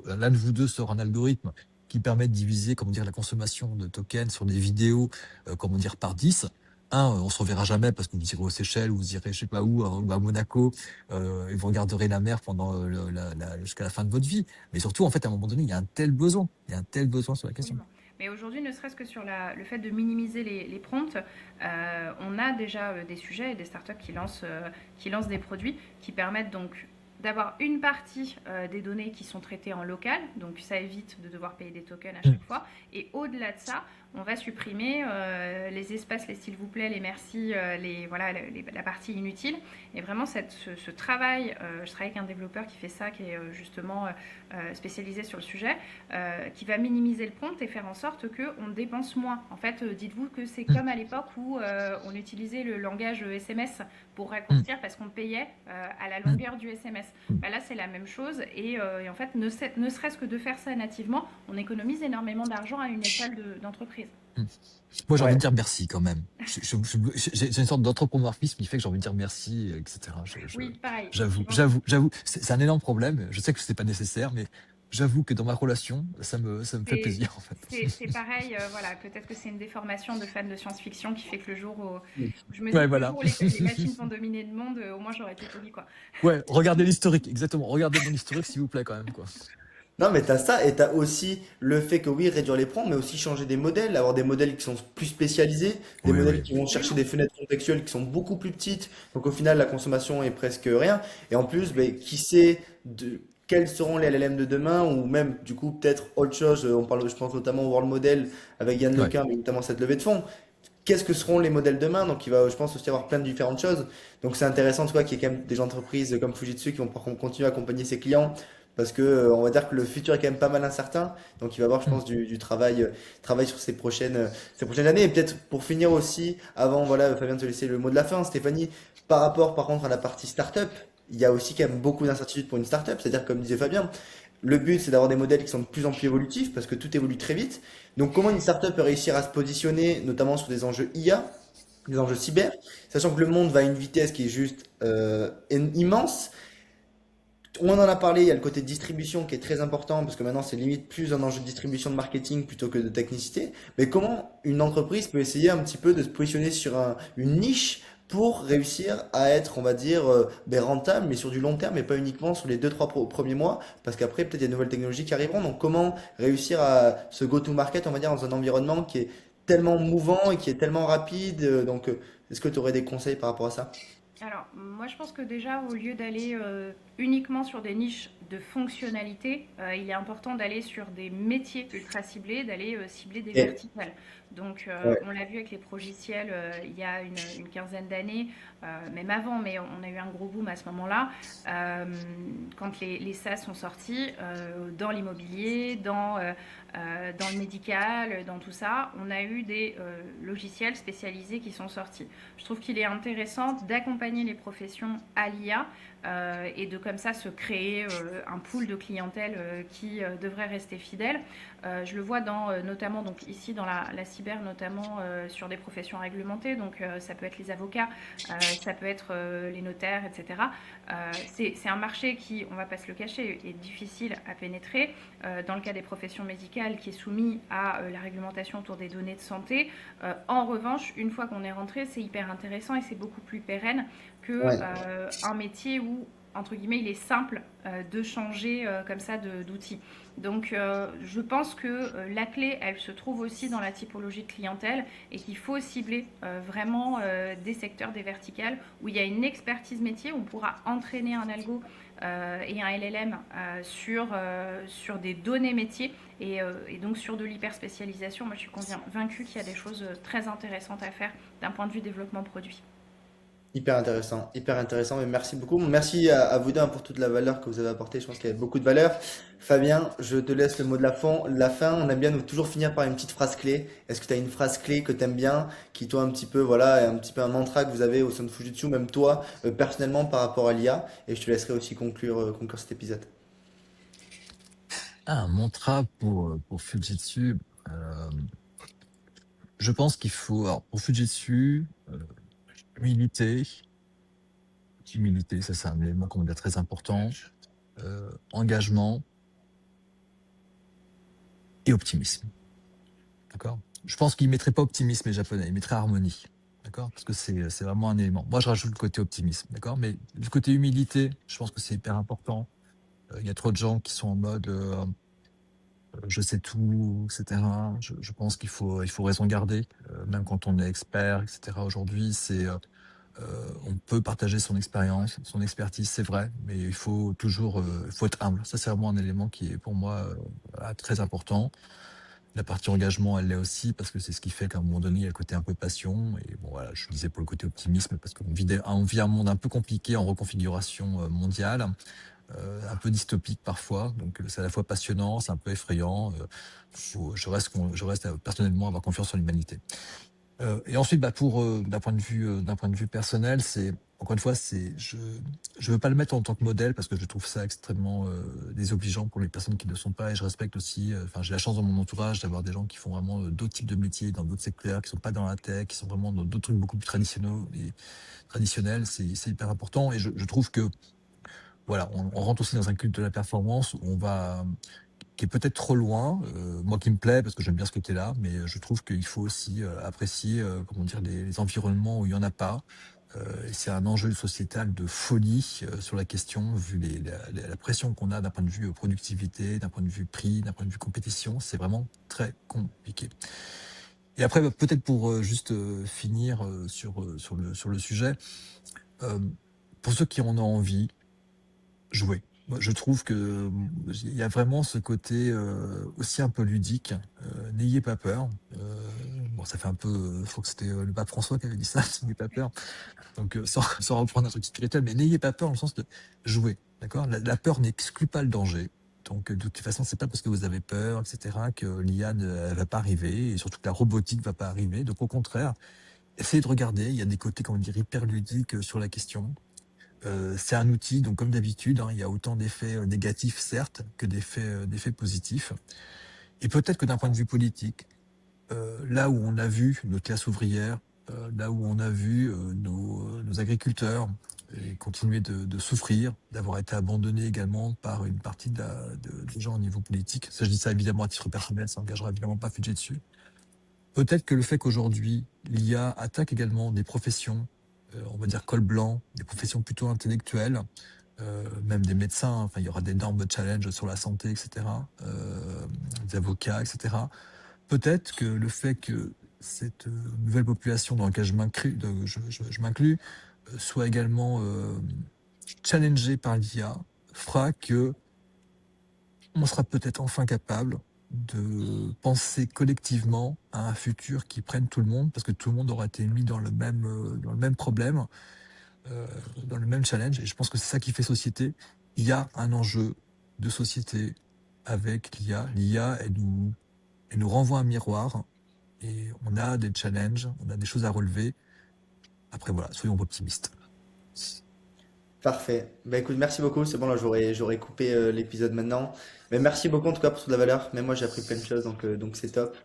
l'un de vous deux sort un algorithme qui permet de diviser, comment dire, la consommation de tokens sur des vidéos, comment dire, par 10. On se reverra jamais parce que vous irez aux Seychelles, vous irez je sais pas où, ou à Monaco, et vous regarderez la mer pendant jusqu'à la fin de votre vie. Mais surtout, en fait, à un moment donné, il y a un tel besoin. Il y a un tel besoin sur la question. Absolument. Mais aujourd'hui, ne serait-ce que sur le fait de minimiser les prompts, on a déjà des sujets et des startups qui lancent des produits qui permettent donc d'avoir une partie des données qui sont traitées en local, donc ça évite de devoir payer des tokens à Mm. chaque fois. Et au-delà de ça, on va supprimer les espaces, les s'il vous plaît, les merci, la partie inutile. Et vraiment, ce travail, je travaille avec un développeur qui fait ça, qui est justement spécialisé sur le sujet, qui va minimiser le prompt et faire en sorte qu'on dépense moins. En fait, dites-vous que c'est Mm. comme à l'époque où on utilisait le langage SMS pour Mm. raccourcir parce qu'on payait à la Mm. longueur du SMS. Mm. Là, c'est la même chose et en fait, ne serait-ce que de faire ça nativement, on économise énormément d'argent à une échelle d'entreprise. Mm. Moi, j'ai envie de Ouais. dire merci quand même. J'ai une sorte d'anthropomorphisme qui fait que j'ai envie de dire merci, etc. Oui, pareil, J'avoue, effectivement. j'avoue. C'est un énorme problème. Je sais que c'est pas nécessaire, mais j'avoue que dans ma relation, ça me fait C'est plaisir, en fait. c'est pareil, voilà, peut-être que c'est une déformation de fan de science-fiction qui fait que le jour Mm. où je me dis Ouais, que le voilà. jour où les machines vont dominer le monde, au moins j'aurais été polie, quoi. Ouais, regardez l'historique, exactement. Regardez mon historique, s'il vous plaît, quand même, quoi. Non, mais t'as ça, et t'as aussi le fait que oui, réduire les prompts, mais aussi changer des modèles, avoir des modèles qui sont plus spécialisés, des Oui, modèles oui. qui vont chercher Absolument. des fenêtres contextuelles qui sont beaucoup plus petites, donc au final la consommation est presque rien. Et en plus, ben, qui sait quels seront les LLM de demain, ou même du coup peut-être autre chose, on parle, je pense notamment au World Model avec Yann Ouais. Lequin, mais notamment cette levée de fonds. Qu'est-ce que seront les modèles demain? Donc il va, je pense, aussi avoir plein de différentes choses. Donc c'est intéressant, tu vois, qu'il y ait quand même des entreprises comme Fujitsu qui vont pouvoir continuer à accompagner ses clients parce que on va dire que le futur est quand même pas mal incertain. Donc il va y avoir, je Mm. pense, du travail, travail sur ces prochaines années. Et peut-être pour finir aussi, avant, voilà, Fabien, de te laisser le mot de la fin, Stéphanie, par rapport par contre à la partie startup, il y a aussi quand même beaucoup d'incertitudes pour une startup. C'est-à-dire, comme disait Fabien, le but c'est d'avoir des modèles qui sont de plus en plus évolutifs parce que tout évolue très vite. Donc comment une startup peut réussir à se positionner, notamment sur des enjeux IA? les enjeux cyber, sachant que le monde va à une vitesse qui est juste immense. On en a parlé, il y a le côté distribution qui est très important parce que maintenant c'est limite plus un enjeu de distribution de marketing plutôt que de technicité. Mais comment une entreprise peut essayer un petit peu de se positionner sur une niche pour réussir à être, on va dire, rentable, mais sur du long terme et pas uniquement sur les deux, trois premiers mois parce qu'après peut-être il y a de nouvelles technologies qui arriveront. Donc comment réussir à se go-to-market, on va dire, dans un environnement qui est tellement mouvant et qui est tellement rapide. Est-ce que tu aurais des conseils par rapport à ça? Alors, moi, je pense que déjà, au lieu d'aller uniquement sur des niches de fonctionnalité, il est important d'aller sur des métiers ultra ciblés, d'aller cibler des Et- verticales. Donc, ouais. on l'a vu avec les progiciels il y a une quinzaine d'années, même avant, mais on a eu un gros boom à ce moment-là, euh, quand les SaaS sont sortis, dans l'immobilier, dans le médical, dans tout ça, on a eu des logiciels spécialisés qui sont sortis. Je trouve qu'il est intéressant d'accompagner les professions à l'IA et de comme ça se créer un pool de clientèle qui devrait rester fidèle. Je le vois notamment donc ici dans la cyber, notamment sur des professions réglementées, donc ça peut être les avocats, ça peut être les notaires, etc. C'est un marché qui, on ne va pas se le cacher, est difficile à pénétrer. Dans le cas des professions médicales, qui est soumis à la réglementation autour des données de santé. En revanche, une fois qu'on est rentré, c'est hyper intéressant et c'est beaucoup plus pérenne que Ouais. un métier où, entre guillemets, il est simple de changer comme ça d'outils. Donc, je pense que la clé, elle se trouve aussi dans la typologie de clientèle et qu'il faut cibler vraiment des secteurs, des verticales où il y a une expertise métier, où on pourra entraîner un algo et un LLM sur des données métiers et donc sur de l'hyper spécialisation. Moi, je suis convaincue qu'il y a des choses très intéressantes à faire d'un point de vue développement produit. Hyper intéressant, hyper intéressant. Mais merci beaucoup. Merci à vous deux hein, pour toute la valeur que vous avez apportée. Je pense qu'il y a beaucoup de valeur. Fabien, je te laisse le mot de la fin. On aime bien nous toujours finir par une petite phrase clé. Est-ce que tu as une phrase clé que tu aimes bien, qui toi un petit peu, voilà, est un petit peu un mantra que vous avez au sein de Fujitsu, même toi, personnellement par rapport à l'IA. Et je te laisserai aussi conclure cet épisode. Ah, un mantra pour Fujitsu. euh, je pense qu'il faut, alors pour Fujitsu, humilité, humilité, ça c'est un élément qu'on a très important, engagement et optimisme. D'accord? Je pense qu'il ne mettrait pas optimisme les Japonais, il mettrait harmonie. D'accord? Parce que c'est vraiment un élément. Moi, je rajoute le côté optimisme. D'accord? Mais du côté humilité, je pense que c'est hyper important. Il y a trop de gens qui sont en mode je sais tout, etc. Je pense qu'il faut raison garder, même quand on est expert, etc. Aujourd'hui, on peut partager son expérience, son expertise, c'est vrai, mais il faut toujours, il faut être humble. Ça, c'est vraiment un élément qui est pour moi voilà, très important. La partie engagement, elle l'est aussi parce que c'est ce qui fait qu'à un moment donné, il y a le côté un peu passion. Et bon, voilà, je disais pour le côté optimisme parce qu'on vit un monde un peu compliqué en reconfiguration mondiale, un peu dystopique parfois. Donc, c'est à la fois passionnant, c'est un peu effrayant. Je reste personnellement à avoir confiance en l'humanité. Et ensuite, bah, d'un point de vue personnel, c'est encore une fois, je veux pas le mettre en tant que modèle parce que je trouve ça extrêmement désobligeant pour les personnes qui ne le sont pas. Et je respecte aussi. Enfin, j'ai la chance dans mon entourage d'avoir des gens qui font vraiment d'autres types de métiers dans d'autres secteurs, qui sont pas dans la tech, qui sont vraiment dans d'autres trucs beaucoup plus traditionnels. C'est hyper important. Et je trouve que voilà, on rentre aussi dans un culte de la performance où qui est peut-être trop loin, moi qui me plaît parce que j'aime bien ce côté-là, mais je trouve qu'il faut aussi apprécier, comment dire, les environnements où il y en a pas. Et c'est un enjeu sociétal de folie sur la question, vu la pression qu'on a d'un point de vue productivité, d'un point de vue prix, d'un point de vue compétition, c'est vraiment très compliqué. Et après, bah, peut-être pour juste finir sur le sujet, euh, pour ceux qui en ont envie, jouer. Moi, je trouve que il y a vraiment ce côté aussi un peu ludique. N'ayez pas peur. Bon, ça fait un peu. Je crois que c'était le pape François qui avait dit ça. N'ayez pas peur. Donc, sans reprendre un truc spirituel, mais n'ayez pas peur dans le sens de jouer. D'accord? La peur n'exclut pas le danger. Donc, de toute façon, c'est pas parce que vous avez peur, etc., que l'IA ne elle va pas arriver, et surtout que la robotique va pas arriver. Donc, au contraire, essayez de regarder. Il y a des côtés, comment dire, hyper ludiques sur la question. C'est un outil, donc comme d'habitude, hein, il y a autant d'effets négatifs, certes, que d'effets positifs. Et peut-être que d'un point de vue politique, là où on a vu notre classe ouvrière là où on a vu nos agriculteurs continuer de souffrir, d'avoir été abandonnés également par une partie des gens au niveau politique. Ça, je dis ça évidemment à titre personnel, ça n'engagera évidemment pas Fidget dessus. Peut-être que le fait qu'aujourd'hui, l'IA attaque également des professions, on va dire col blanc, des professions plutôt intellectuelles, même des médecins, enfin, il y aura d'énormes challenges sur la santé, etc., des avocats, etc. Peut-être que le fait que cette nouvelle population dans laquelle je m'inclus, soit également challengée par l'IA, fera que on sera peut-être enfin capable de penser collectivement à un futur qui prenne tout le monde, parce que tout le monde aura été mis dans le même problème, dans le même challenge, et je pense que c'est ça qui fait société. Il y a un enjeu de société avec l'IA. L'IA, elle nous renvoie un miroir, et on a des challenges, on a des choses à relever. Après, voilà, soyons optimistes. Parfait. Bah écoute, merci beaucoup. C'est bon, là, j'aurais coupé l'épisode maintenant. Mais merci beaucoup en tout cas pour toute la valeur. Même moi, j'ai appris plein de choses, donc c'est top.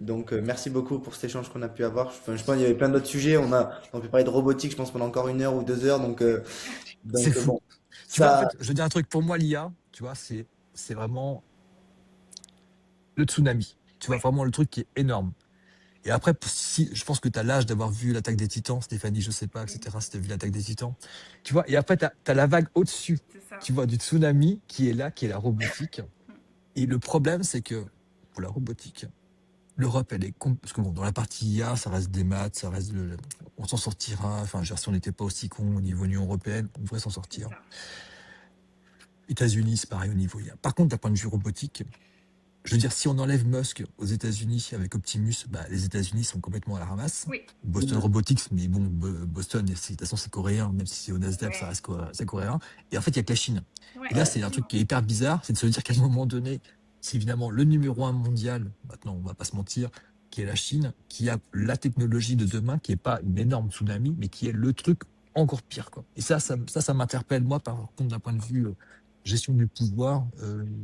Donc, merci beaucoup pour cet échange qu'on a pu avoir. Enfin, je pense qu'il y avait plein d'autres sujets. On a pu parler de robotique, je pense, pendant encore 1 heure ou 2 heures. C'est fou. Bon, Tu vois, en ça, fait, je veux dire un truc, pour moi, l'IA, tu vois, c'est vraiment le tsunami. Tu vois, Ouais. vraiment le truc qui est énorme. Et après, si, je pense que tu as l'âge d'avoir vu l'attaque des Titans, Stéphanie, je sais pas, Oui, etc., si tu as vu l'attaque des Titans. Tu vois, et après, tu as la vague au-dessus, c'est ça. tu vois, du tsunami qui est là, qui est la robotique. Et le problème, c'est que pour la robotique, l'Europe, elle est. Parce que bon, dans la partie IA, ça reste des maths, ça reste. On s'en sortira. Enfin, je veux dire, si on n'était pas aussi con au niveau Union européenne, on devrait s'en C'est sortir. ça. États-Unis, c'est pareil au niveau IA. Par contre, d'un point de vue robotique, je veux dire, si on enlève Musk aux États-Unis avec Optimus, bah, les États-Unis sont complètement à la ramasse. Oui, Boston Robotics, mais bon, Boston, de toute façon, c'est coréen, même si c'est au Nasdaq, ça ouais, reste c'est coréen. Et en fait, il y a que la Chine. ouais, Et là, c'est un truc effectivement. qui est hyper bizarre, c'est de se dire qu'à un moment donné, c'est évidemment le numéro 1 mondial, maintenant, on va pas se mentir, qui est la Chine, qui a la technologie de demain, qui est pas une énorme tsunami, mais qui est le truc encore pire, quoi. Et ça m'interpelle, moi, par contre, d'un point de vue gestion du pouvoir,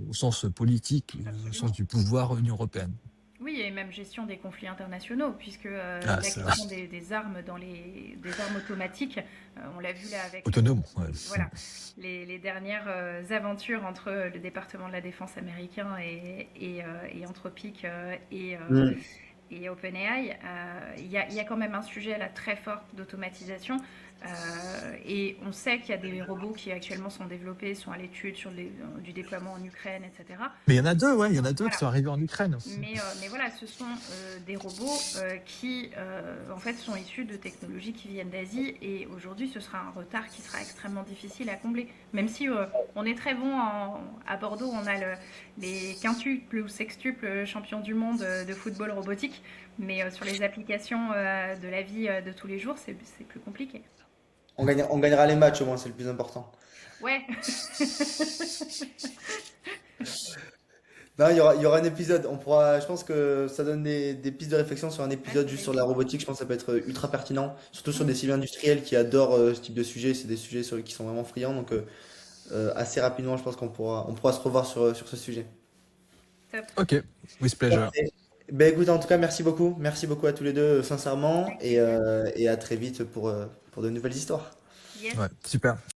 au sens politique, au sens Absolument. du pouvoir Union européenne. Oui, et même gestion des conflits internationaux, puisque Ah, la ça, question des armes des armes automatiques, on l'a vu là avec autonome, ouais. voilà, les dernières aventures entre le département de la défense américain et Anthropic hmm. et OpenAI, il y a quand même un sujet là très fort d'automatisation. Et on sait qu'il y a des robots qui actuellement sont développés, sont à l'étude sur du déploiement en Ukraine, etc. Mais il y en a deux, ouais, il y en a deux qui Voilà. sont arrivés en Ukraine. Mais voilà, ce sont des robots qui, en fait, sont issus de technologies qui viennent d'Asie. Et aujourd'hui, ce sera un retard qui sera extrêmement difficile à combler. Même si on est très bon à Bordeaux, on a les quintuples ou sextuples champions du monde de football robotique. Mais sur les applications de la vie de tous les jours, c'est plus compliqué. On gagnera les matchs au moins, c'est le plus important. Ouais, Non, il y aura un épisode. Je pense que ça donne des pistes de réflexion sur un épisode avec juste sur la plaisir. robotique. Je pense que ça peut être ultra pertinent, surtout sur des civils industriels qui adorent ce type de sujet. C'est des sujets sur qui sont vraiment friands. Donc, assez rapidement, je pense on pourra se revoir sur ce sujet. Top. Ok, with pleasure. Parfait. Ben écoute, en tout cas, merci beaucoup. Merci beaucoup à tous les deux, sincèrement. Avec plaisir. Et à très vite pour de nouvelles histoires. Yes. Ouais, super.